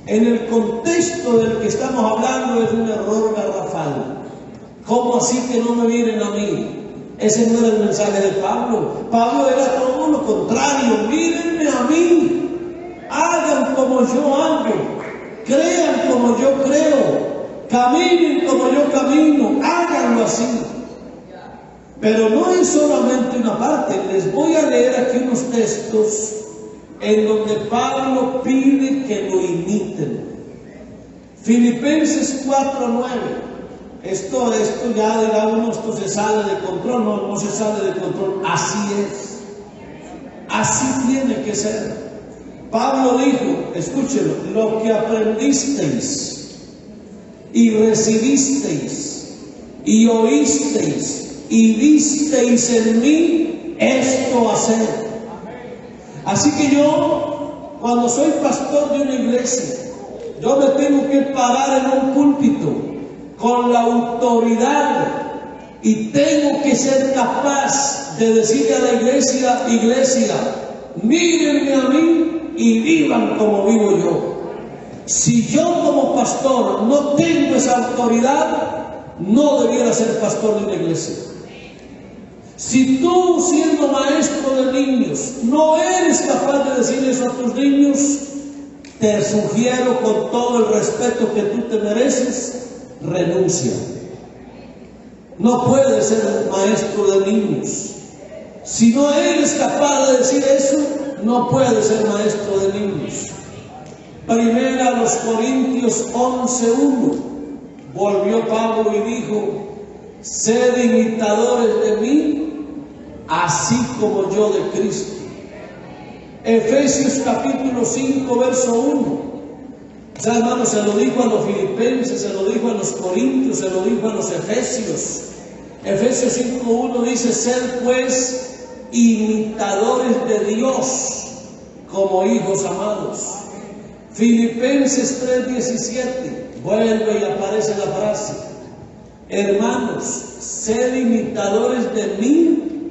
En el contexto del que estamos hablando es un error garrafal. ¿Cómo así que no me miren a mí? Ese no era el mensaje de Pablo. Pablo era todo lo contrario: mírenme a mí, hagan como yo hago, crean como yo creo, caminen como yo camino, háganlo así. Pero no es solamente una parte. Les voy a leer aquí unos textos en donde Pablo pide que lo imiten. Filipenses 4:9. Esto ya dirá uno: esto se sale de control. No se sale de control. Así es. Así tiene que ser. Pablo dijo, escúchelo: lo que aprendisteis y recibisteis y oísteis y visteis en mí, esto haced. Así que yo, cuando soy pastor de una iglesia, yo me tengo que parar en un púlpito con la autoridad y tengo que ser capaz de decirle a la iglesia: iglesia, mírenme a mí y vivan como vivo yo. Si yo como pastor no tengo esa autoridad, no debiera ser pastor de una iglesia. Si tú, siendo maestro de niños, no eres capaz de decir eso a tus niños, te sugiero, con todo el respeto que tú te mereces, renuncia. No puedes ser maestro de niños. Si no eres capaz de decir eso, no puedes ser maestro de niños. 1 Corintios 11:1. Volvió Pablo y dijo: sed imitadores de mí, así como yo de Cristo. Efesios capítulo 5, verso 1. O sea, hermano, se lo dijo a los filipenses, se lo dijo a los corintios, se lo dijo a los efesios. Efesios 5:1 dice: sed pues imitadores de Dios como hijos amados. Filipenses 3:17, vuelve y aparece la frase: hermanos, sed imitadores de mí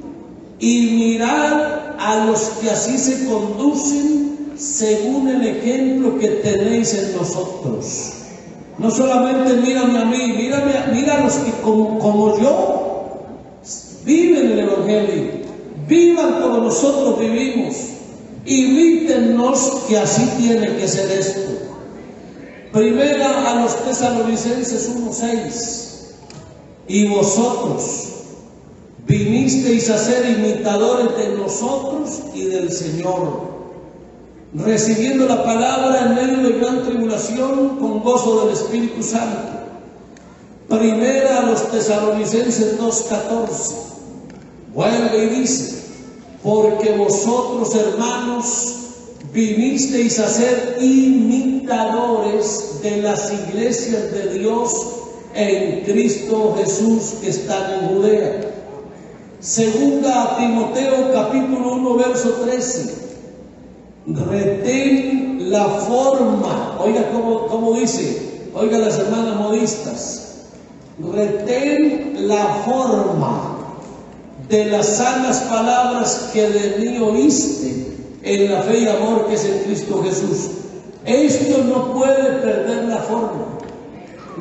y mirad a los que así se conducen según el ejemplo que tenéis en nosotros. No solamente mírame a mí, mira a los que como yo viven el Evangelio, vivan como nosotros vivimos, imítennos, que así tiene que ser esto. Primera a los Tesalonicenses 1:6: y vosotros vinisteis a ser imitadores de nosotros y del Señor, recibiendo la palabra en medio de gran tribulación con gozo del Espíritu Santo. Primera a los Tesalonicenses 2:14, vuelve y dice: porque vosotros, hermanos, vinisteis a ser imitadores de las iglesias de Dios en Cristo Jesús que están en Judea. Segunda a Timoteo capítulo 1 verso 13: retén la forma. Oiga cómo dice, oiga las hermanas modistas, retén la forma de las sanas palabras que de mí oíste en la fe y amor que es en Cristo Jesús. Esto no puede perder la forma,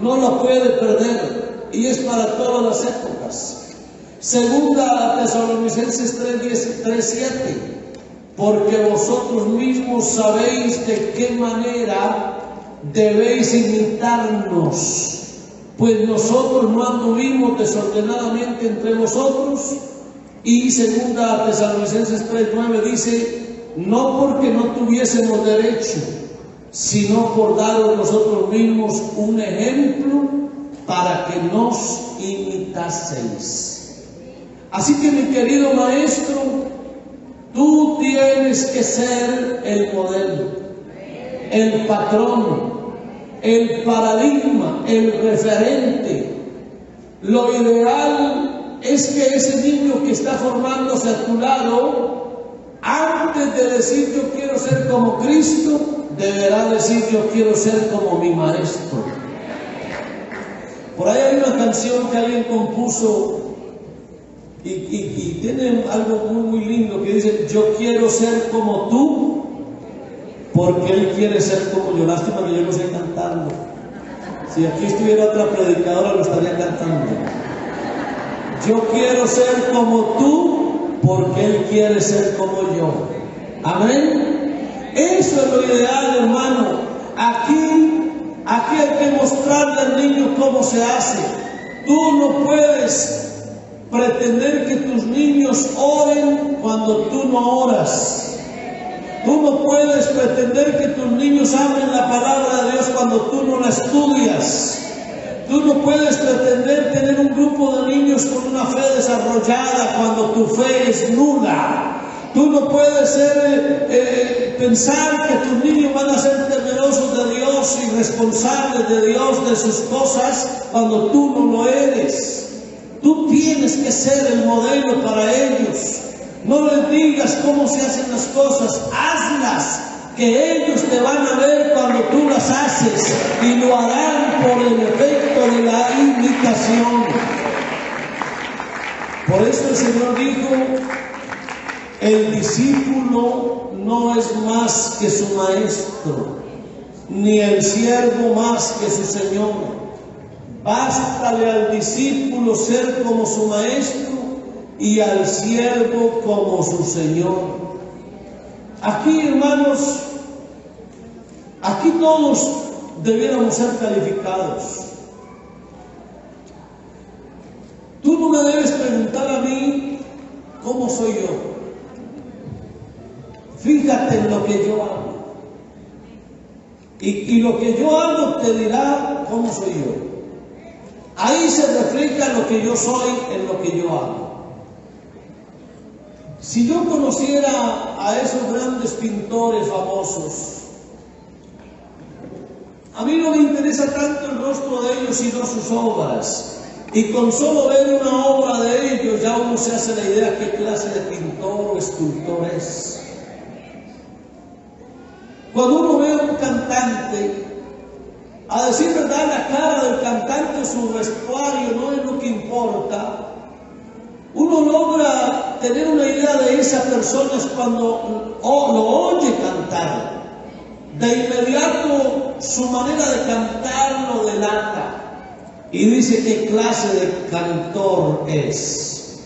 no lo puede perder, y es para todas las épocas. Segunda a Tesalonicenses 3:7: porque vosotros mismos sabéis de qué manera debéis imitarnos, pues nosotros no anduvimos desordenadamente entre vosotros. Y segunda a Tesalonicenses 3:9 dice: no porque no tuviésemos derecho, sino por daros nosotros mismos un ejemplo para que nos imitaseis. Así que, mi querido maestro, tú tienes que ser el modelo, el patrón, el paradigma, el referente. Lo ideal es que ese niño que está formándose a tu lado, antes de decir yo quiero ser como Cristo, deberá decir yo quiero ser como mi maestro. Por ahí hay una canción que alguien compuso y tiene algo muy lindo que dice: yo quiero ser como tú porque Él quiere ser como yo. Lástima que yo no sé cantando. Si aquí estuviera otra predicadora lo estaría cantando. Yo quiero ser como tú porque Él quiere ser como yo. Amén. Eso es lo ideal, hermano. Aquí hay que mostrarle al niño cómo se hace. Tú no puedes pretender que tus niños oren cuando tú no oras. Tú no puedes pretender que tus niños hablen la palabra de Dios cuando tú no la estudias. Tú no puedes pretender tener un grupo de niños con una fe desarrollada cuando tu fe es nula. Tú no puedes pensar que tus niños van a ser temerosos de Dios y responsables de Dios, de sus cosas, cuando tú no lo eres. Tú tienes que ser el modelo para ellos. No les digas cómo se hacen las cosas, hazlas, que ellos te van a ver cuando tú las haces y lo harán por el efecto de la imitación. Por eso el Señor dijo: el discípulo no es más que su maestro, ni el siervo más que su señor. Bástale al discípulo ser como su maestro y al siervo como su señor. Aquí, hermanos, aquí todos debiéramos ser calificados. Tú no me debes preguntar a mí cómo soy yo. Fíjate en lo que yo hago. Y lo que yo hago te dirá cómo soy yo. Ahí se refleja lo que yo soy en lo que yo hago. Si yo conociera a esos grandes pintores famosos, a mí no me interesa tanto el rostro de ellos sino sus obras. Y con solo ver una obra de ellos ya uno se hace la idea qué clase de pintor o escultor es. Cuando uno ve a un cantante, a decir verdad, la cara del cantante o su vestuario no es lo que importa. Uno logra tener una idea de esa persona cuando lo oye cantar. De inmediato su manera de cantar lo delata y dice qué clase de cantor es.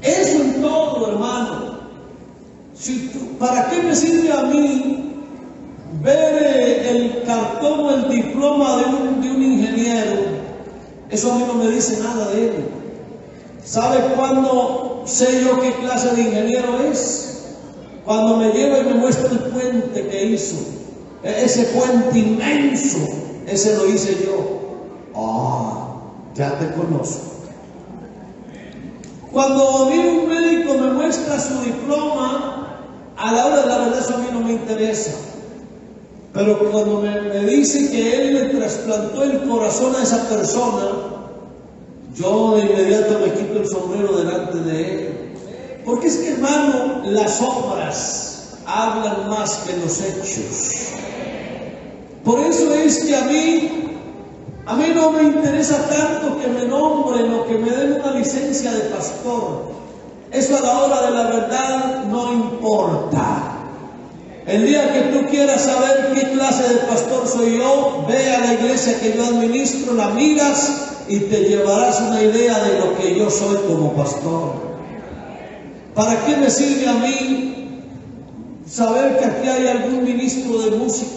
Eso en todo, hermano. ¿Para qué me sirve a mí ver el cartón o el diploma de un ingeniero? Eso a mí no me dice nada de él. ¿Sabe cuándo sé yo qué clase de ingeniero es? Cuando me lleva y me muestra el puente que hizo. Ese puente inmenso, ese lo hice yo. Ya te conozco. Cuando a mí un médico me muestra su diploma, a la hora de la verdad eso a mí no me interesa. Pero cuando me dice que él le trasplantó el corazón a esa persona, yo de inmediato me quito el sombrero delante de él. Porque es que, hermano, las obras hablan más que los hechos. Por eso es que a mí no me interesa tanto que me nombren o que me den una licencia de pastor. Eso a la hora de la verdad no importa. El día que tú quieras saber qué clase de pastor soy yo, ve a la iglesia que yo administro, la miras y te llevarás una idea de lo que yo soy como pastor. ¿Para qué me sirve a mí saber que aquí hay algún ministro de música?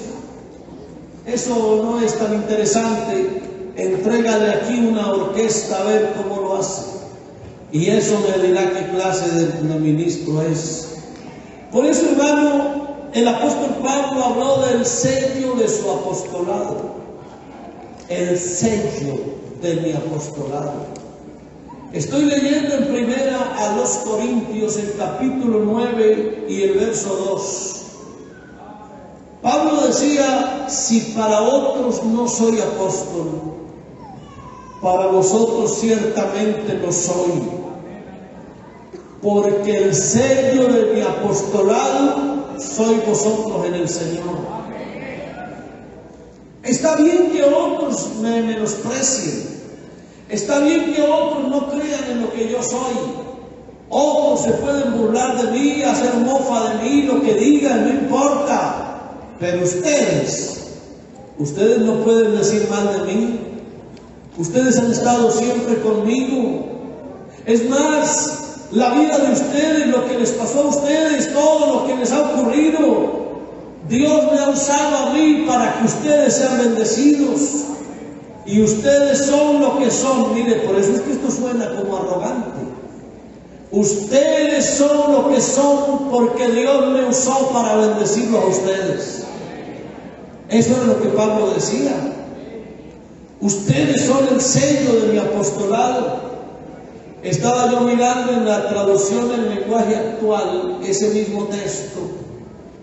Eso no es tan interesante. Entrégale aquí una orquesta a ver cómo lo hace. Y eso me dirá qué clase de ministro es. Por eso, hermano, el apóstol Pablo habló del sello de su apostolado. El sello de mi apostolado. Estoy leyendo en primera a los Corintios, el capítulo 9 y el verso 2. Pablo decía, si para otros no soy apóstol, para vosotros ciertamente lo soy, porque el sello de mi apostolado sois vosotros en el Señor. Está bien que otros me menosprecien. Está bien que otros no crean en lo que yo soy. Otros se pueden burlar de mí, hacer mofa de mí, lo que digan, no importa. Pero ustedes no pueden decir mal de mí. Ustedes han estado siempre conmigo. Es más, la vida de ustedes, lo que les pasó a ustedes, todo lo que les ha ocurrido, Dios me ha usado a mí para que ustedes sean bendecidos. Y ustedes son lo que son. Mire, por eso es que esto suena como arrogante. Ustedes son lo que son porque Dios me usó para bendecirlos a ustedes. Eso es lo que Pablo decía. Ustedes son el sello de mi apostolado. Estaba yo mirando en la traducción del lenguaje actual ese mismo texto.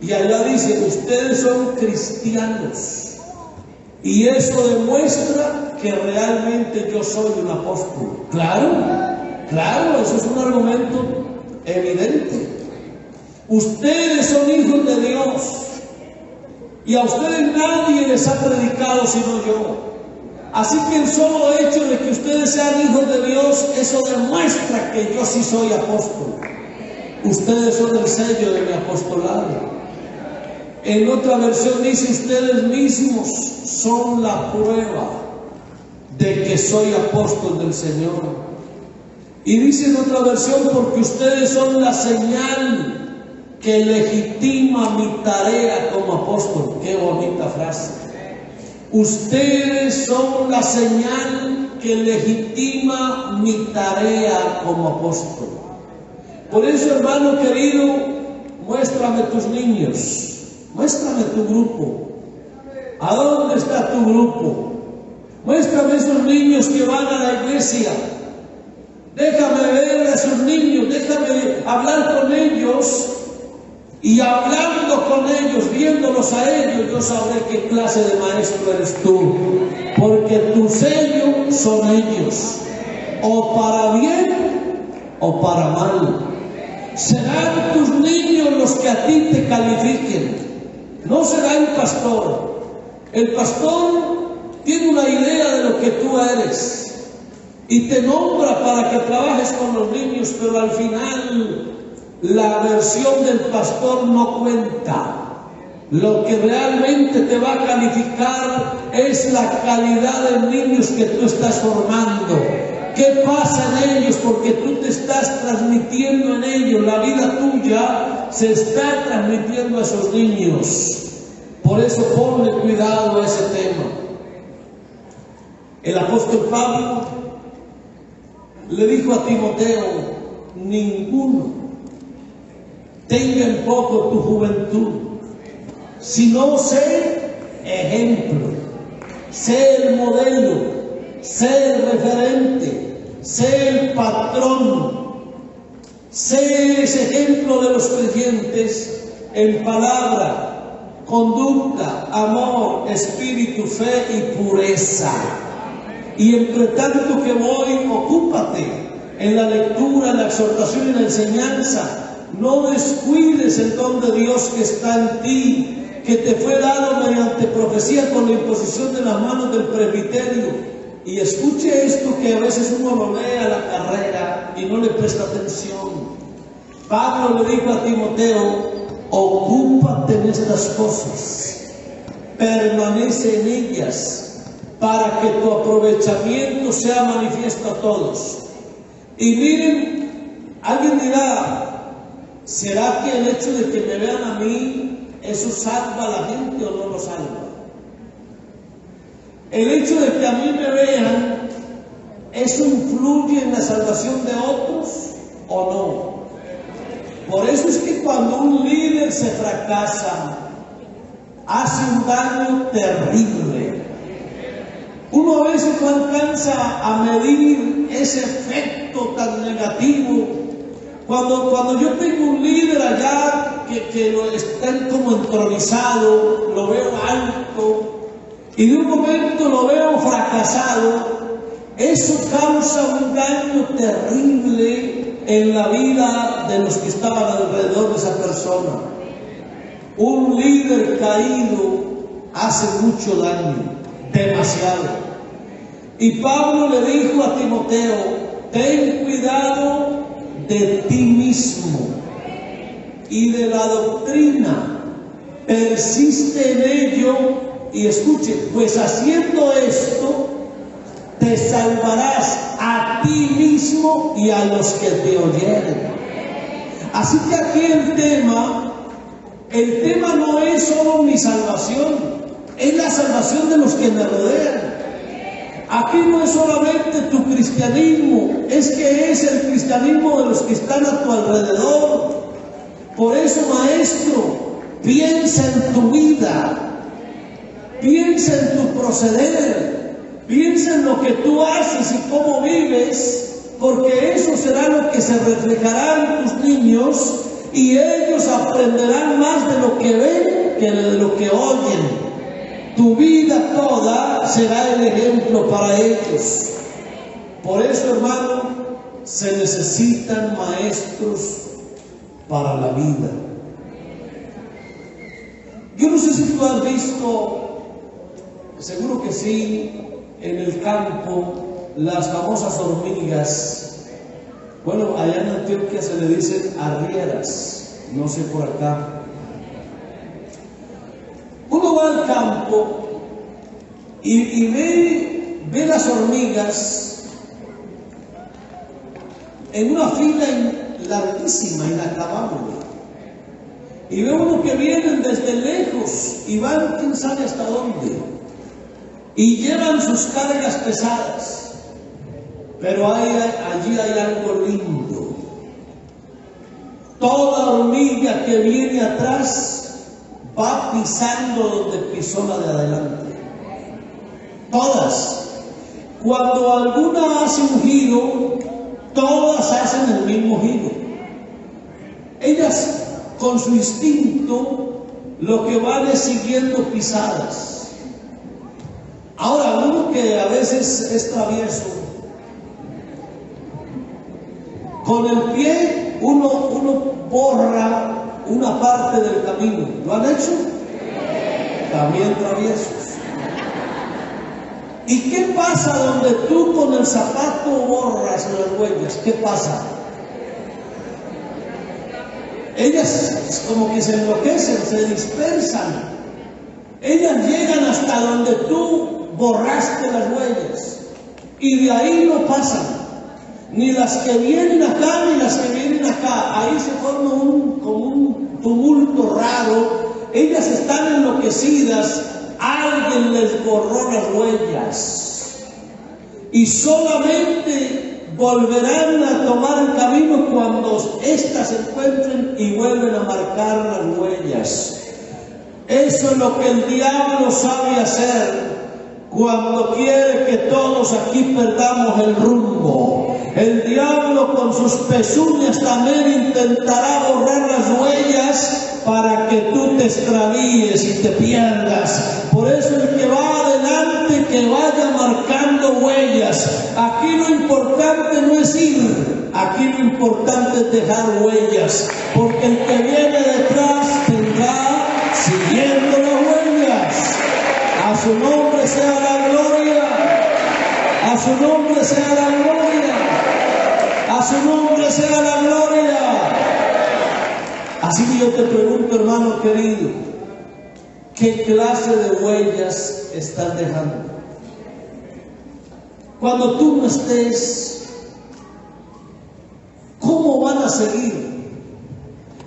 Y allá dice, ustedes son cristianos. Y eso demuestra que realmente yo soy un apóstol. Claro, eso es un argumento evidente. Ustedes son hijos de Dios. Y a ustedes nadie les ha predicado sino yo. Así que el solo hecho de que ustedes sean hijos de Dios, eso demuestra que yo sí soy apóstol. Ustedes son el sello de mi apostolado. En otra versión dice, ustedes mismos son la prueba de que soy apóstol del Señor. Y dice en otra versión, porque ustedes son la señal que legitima mi tarea como apóstol. Qué bonita frase. Ustedes son la señal que legitima mi tarea como apóstol. Por eso, hermano querido, muéstrame tus niños. Muéstrame tu grupo. ¿A dónde está tu grupo? Muéstrame esos niños que van a la iglesia. Déjame ver a esos niños, déjame hablar con ellos. Y hablando con ellos, viéndolos a ellos, yo sabré qué clase de maestro eres tú. Porque tu sello son ellos. O para bien o para mal. Serán tus niños los que a ti te califiquen. No será el pastor. El pastor tiene una idea de lo que tú eres y te nombra para que trabajes con los niños, pero al final la versión del pastor no cuenta. Lo que realmente te va a calificar es la calidad de niños que tú estás formando. ¿Qué pasa en ellos? Porque tú te estás transmitiendo en ellos. La vida tuya se está transmitiendo a esos niños. Por eso ponle cuidado a ese tema. El apóstol Pablo le dijo a Timoteo: ninguno tenga en poco tu juventud, sino sé ejemplo, sé el modelo, sé el referente, sé el patrón, sé ese ejemplo de los creyentes en palabra, conducta, amor, espíritu, fe y pureza. Y entre tanto que voy, ocúpate en la lectura, en la exhortación y en la enseñanza. No descuides el don de Dios que está en ti, que te fue dado mediante profecía con la imposición de las manos del presbiterio. Y escuche esto, que a veces uno lo lee a la carrera y no le presta atención. Pablo le dijo a Timoteo: ocúpate en estas cosas, permanece en ellas, para que tu aprovechamiento sea manifiesto a todos. Y miren, alguien dirá: ¿será que el hecho de que me vean a mí, eso salva a la gente o no lo salva? El hecho de que a mí me vean, ¿eso influye en la salvación de otros o no? Por eso es que cuando un líder se fracasa, hace un daño terrible. Uno a veces no alcanza a medir ese efecto tan negativo. Cuando yo tengo un líder allá que lo está como entronizado, lo veo alto, y de un momento lo veo fracasado, eso causa un daño terrible en la vida de los que estaban alrededor de esa persona. Un líder caído hace mucho daño, demasiado. Y Pablo le dijo a Timoteo: ten cuidado de ti mismo y de la doctrina, persiste en ello. Y escuche, pues haciendo esto te salvarás a ti mismo y a los que te oyeren. Así que aquí el tema no es solo mi salvación, es la salvación de los que me rodean. Aquí no es solamente tu cristianismo, es que es el cristianismo de los que están a tu alrededor. Por eso, maestro, piensa en tu vida, piensa en tu proceder, piensa en lo que tú haces y cómo vives, porque eso será lo que se reflejará en tus niños y ellos aprenderán más de lo que ven que de lo que oyen. Tu vida toda será el ejemplo para ellos. Por eso, hermano, se necesitan maestros para la vida. Yo no sé si tú has visto, seguro que sí, en el campo, las famosas hormigas. Bueno, allá en Antioquia se le dicen arrieras, no sé por acá. Uno va al campo y ve las hormigas en una fila larguísima, inacabable. Y ve uno que vienen desde lejos y van quién sabe hasta dónde. Y llevan sus cargas pesadas. Pero allí hay algo lindo. Toda hormiga que viene atrás va pisando donde pisó la de adelante. Todas. Cuando alguna hace un giro, todas hacen el mismo giro. Ellas, con su instinto, lo que van es siguiendo pisadas. Ahora, uno que a veces es travieso, con el pie uno borra una parte del camino. ¿Lo han hecho? También traviesos. ¿Y qué pasa donde tú con el zapato borras las huellas? ¿Qué pasa? ellas como que se enloquecen, se dispersan. Ellas llegan hasta donde tú borraste las huellas y de ahí no pasan, ni las que vienen acá ni las que vienen acá. Ahí se forma como un tumulto raro. Ellas están enloquecidas, alguien les borró las huellas y solamente volverán a tomar el camino cuando éstas se encuentren y vuelven a marcar las huellas. Eso es lo que el diablo sabe hacer cuando quiere que todos aquí perdamos el rumbo. El diablo con sus pezuñas también intentará borrar las huellas para que tú te extravíes y te pierdas. Por eso el que va adelante, que vaya marcando huellas. Aquí lo importante no es ir, aquí lo importante es dejar huellas, porque el que viene detrás tendrá siguiendo las huellas. A su nombre sea la gloria, a su nombre sea la gloria, a su nombre sea la gloria. Así que yo te pregunto, hermano querido, ¿qué clase de huellas estás dejando? Cuando tú no estés, ¿cómo van a seguir?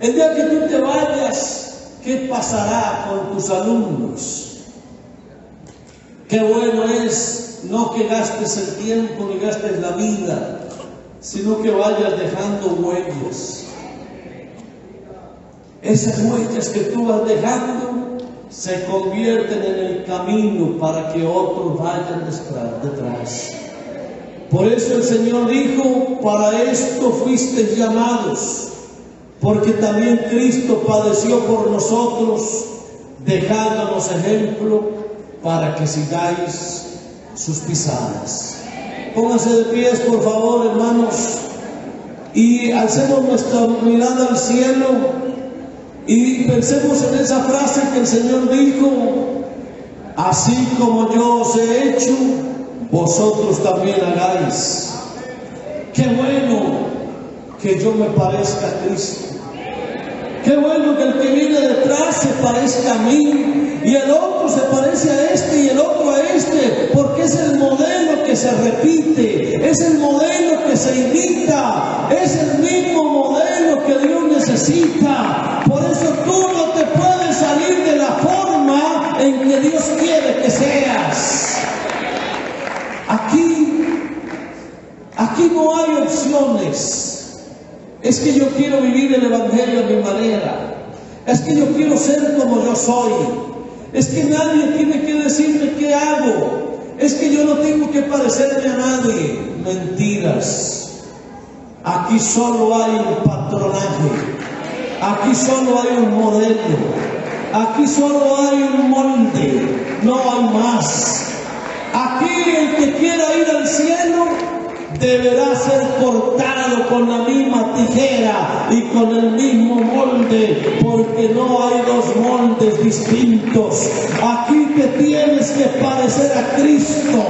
El día que tú te vayas, ¿qué pasará con tus alumnos? Qué bueno es no que gastes el tiempo ni gastes la vida, sino que vayas dejando huellas. Esas huellas que tú vas dejando se convierten en el camino para que otros vayan detrás. Por eso el Señor dijo: para esto fuisteis llamados, porque también Cristo padeció por nosotros, dejándonos ejemplo para que sigáis sus pisadas. Pónganse de pies, por favor, hermanos, y alcemos nuestra mirada al cielo y pensemos en esa frase que el Señor dijo: así como yo os he hecho, vosotros también hagáis. Qué bueno que yo me parezca a Cristo. Qué bueno que el que viene detrás se parezca a mí y el otro se parece a este y el otro a este, porque es el modelo que se repite, es el modelo que se imita, es el mismo modelo que Dios necesita. Por eso tú no te puedes salir de la forma en que Dios quiere que seas. Aquí no hay opciones. Es que yo quiero vivir el Evangelio a mi manera. Es que yo quiero ser como yo soy. Es que nadie tiene que decirme qué hago. Es que yo no tengo que parecerme a nadie. Mentiras. Aquí solo hay un patronaje. Aquí solo hay un modelo. Aquí solo hay un molde. No hay más. Aquí el que quiera ir al cielo deberá ser cortado con la misma tijera y con el mismo molde, porque no hay dos moldes distintos. Aquí te tienes que parecer a Cristo,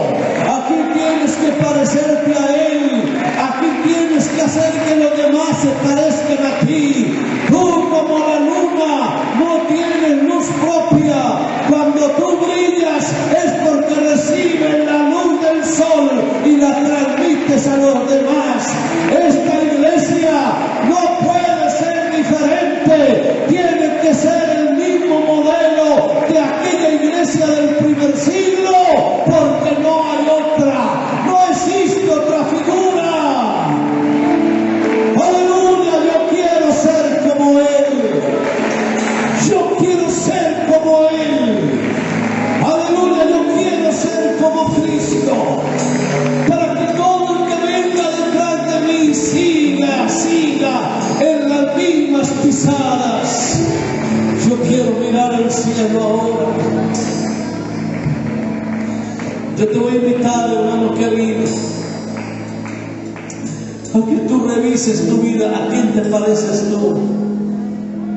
aquí tienes que parecerte a Él, aquí tienes que hacer que los demás se parezcan a ti. Tú, como la luna, no tienes luz propia. Cuando tú brillas es porque recibes la luz del sol y la transmites a los demás. Esta iglesia no puede ser diferente, tiene que ser el mismo modelo de aquella iglesia del primer siglo, porque no hay otra, no existe otra figura. Aleluya, yo quiero ser como Él, yo quiero ser como Él. Aleluya, yo quiero ser como Cristo, para que todo el que venga detrás de mí siga en las mismas pisadas. Yo quiero mirar al cielo ahora. Yo te voy a invitar, hermano querido, a que tú revises tu vida. ¿A quién te pareces tú?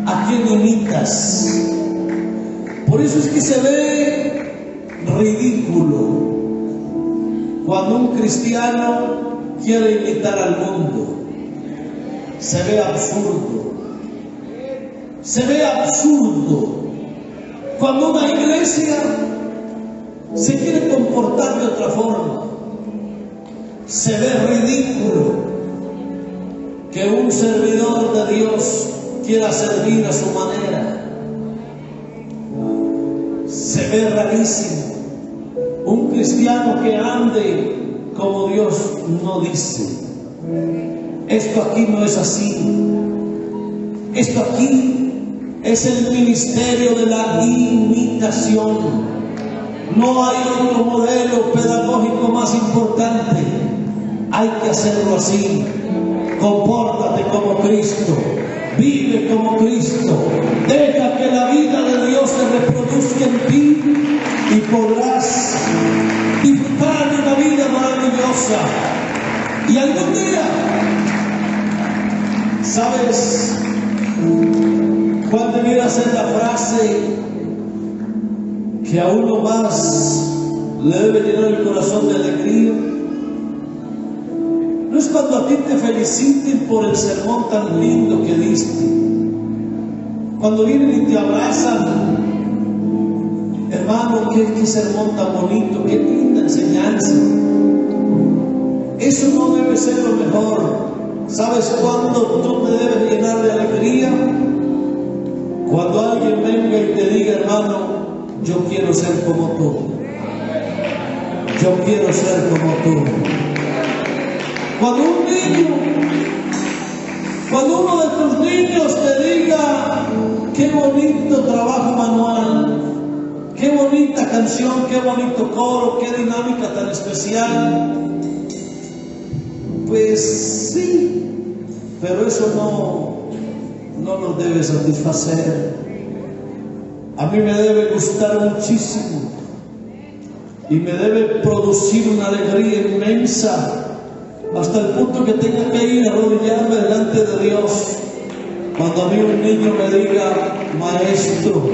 ¿A quién imitas? Por eso es que se ve ridículo cuando un cristiano quiere imitar al mundo. Se ve absurdo. se ve absurdo cuando una iglesia se quiere comportar de otra forma. Se ve ridículo que un servidor de Dios quiera servir a su manera. Se ve rarísimo un cristiano que ande como Dios no dice. Esto aquí no es así. Esto aquí es el ministerio de la imitación. No hay otro modelo pedagógico más importante. Hay que hacerlo así. Compórtate como Cristo. Vive como Cristo. Deja que la vida de Dios se reproduzca en ti y podrás disfrutar de una vida maravillosa. Y algún día, ¿sabes cuál debiera ser la frase que a uno más le debe llenar el corazón de alegría? No es cuando a ti te feliciten por el sermón tan lindo que diste, cuando vienen y te abrazan, hermano, qué sermón tan bonito, qué linda enseñanza. Eso no debe ser lo mejor. ¿Sabes cuándo tú te debes llenar de alegría? Cuando alguien venga y te diga, hermano, yo quiero ser como tú. Yo quiero ser como tú. Cuando un niño, cuando uno de tus niños te diga, qué bonito trabajo manual, qué bonita canción, qué bonito coro, qué dinámica tan especial, pues sí, pero eso no nos debe satisfacer. A mí me debe gustar muchísimo y me debe producir una alegría inmensa, hasta el punto que tenga que ir a arrodillarme delante de Dios cuando a mí un niño me diga, maestro,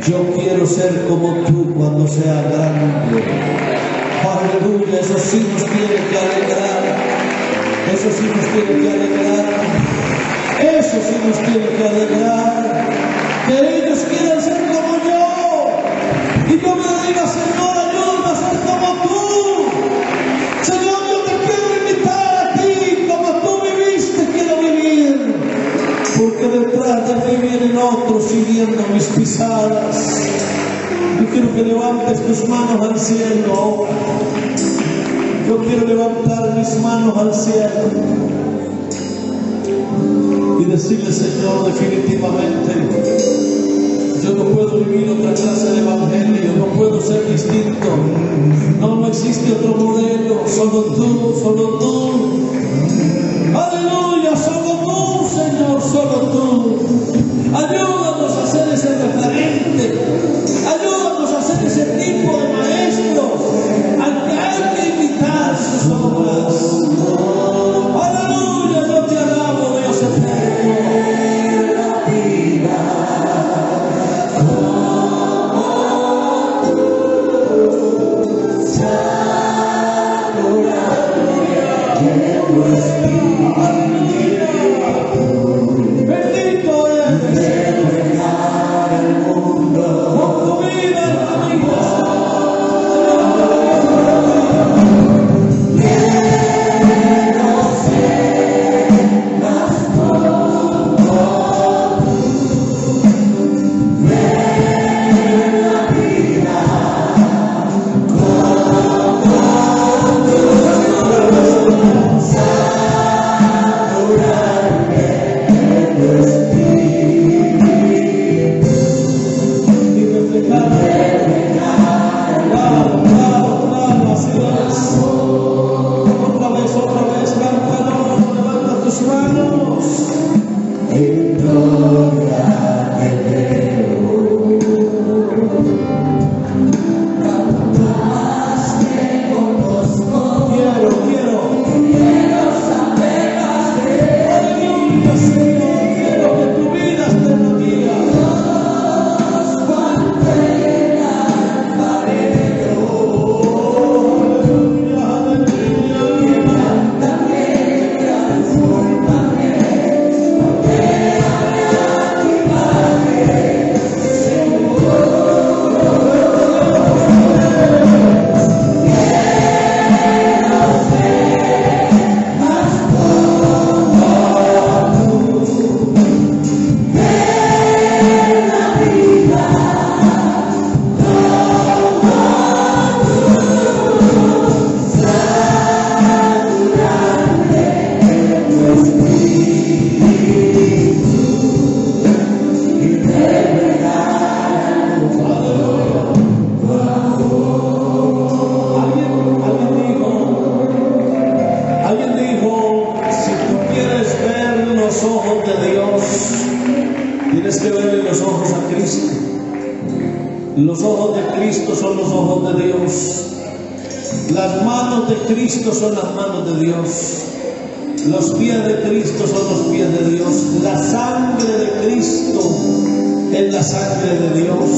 yo quiero ser como tú cuando sea grande. Aleluya, eso sí nos tiene que alegrar. Eso sí nos tiene que alegrar. Eso sí nos tiene que alegrar. Que ellos quieran ser como yo. Y yo me diga, Señor, ayúdame a ser como tú. Señor, yo te quiero invitar a ti. Como tú viviste, quiero vivir. Porque detrás de mí vienen otros siguiendo mis pisadas. Yo quiero que levantes tus manos al cielo ahora. Yo quiero levantar mis manos al cielo y decirle, Señor, definitivamente yo no puedo vivir otra clase de evangelio, no puedo ser distinto. No existe otro modelo, solo tú, solo tú. Aleluya, solo tú, Señor, solo tú. Ayúdanos a ser ese referente. Ayúdanos a ser ese tipo de maestros al que hay que imitar sus obras. Aleluya, yo te alabo, Dios eterno. Bendito los ojos de Dios, tienes que verle los ojos a Cristo. Los ojos de Cristo son los ojos de Dios. Las manos de Cristo son las manos de Dios. Los pies de Cristo son los pies de Dios. La sangre de Cristo es la sangre de Dios.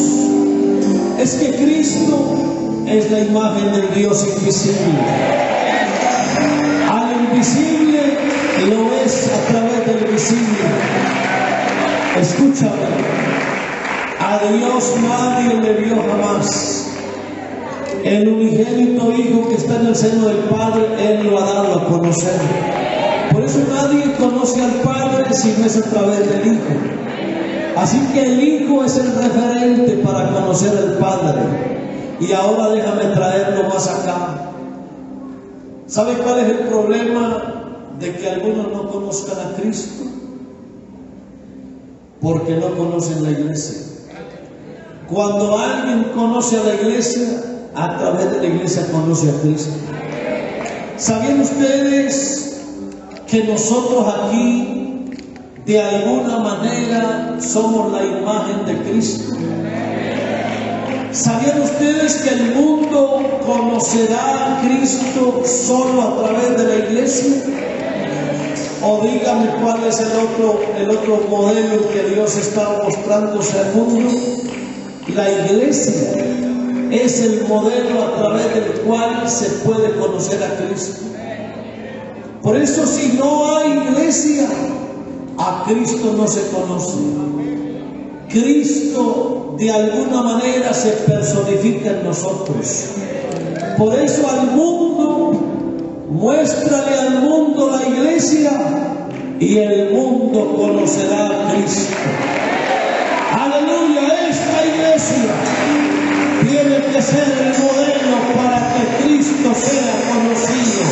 Es que Cristo es la imagen del Dios invisible. Al invisible lo ves a través del visible. Escúchame, a Dios nadie le vio jamás. El unigénito Hijo que está en el seno del Padre, Él lo ha dado a conocer. Por eso nadie conoce al Padre si no es a través del Hijo. Así que el Hijo es el referente para conocer al Padre. Y ahora déjame traerlo más acá. ¿Sabe cuál es el problema de que algunos no conozcan a Cristo? Porque no conocen la iglesia. Cuando alguien conoce a la iglesia, a través de la iglesia conoce a Cristo. ¿Sabían ustedes que nosotros aquí de alguna manera somos la imagen de Cristo? ¿Sabían ustedes que el mundo conocerá a Cristo solo a través de la iglesia? O dígame cuál es el otro modelo que Dios está mostrándose al mundo. La iglesia es el modelo a través del cual se puede conocer a Cristo. Por eso, si no hay iglesia, a Cristo no se conoce. Cristo de alguna manera se personifica en nosotros. Por eso al mundo, muéstrale al mundo la iglesia y el mundo conocerá a Cristo. Aleluya, esta iglesia tiene que ser el modelo para que Cristo sea conocido.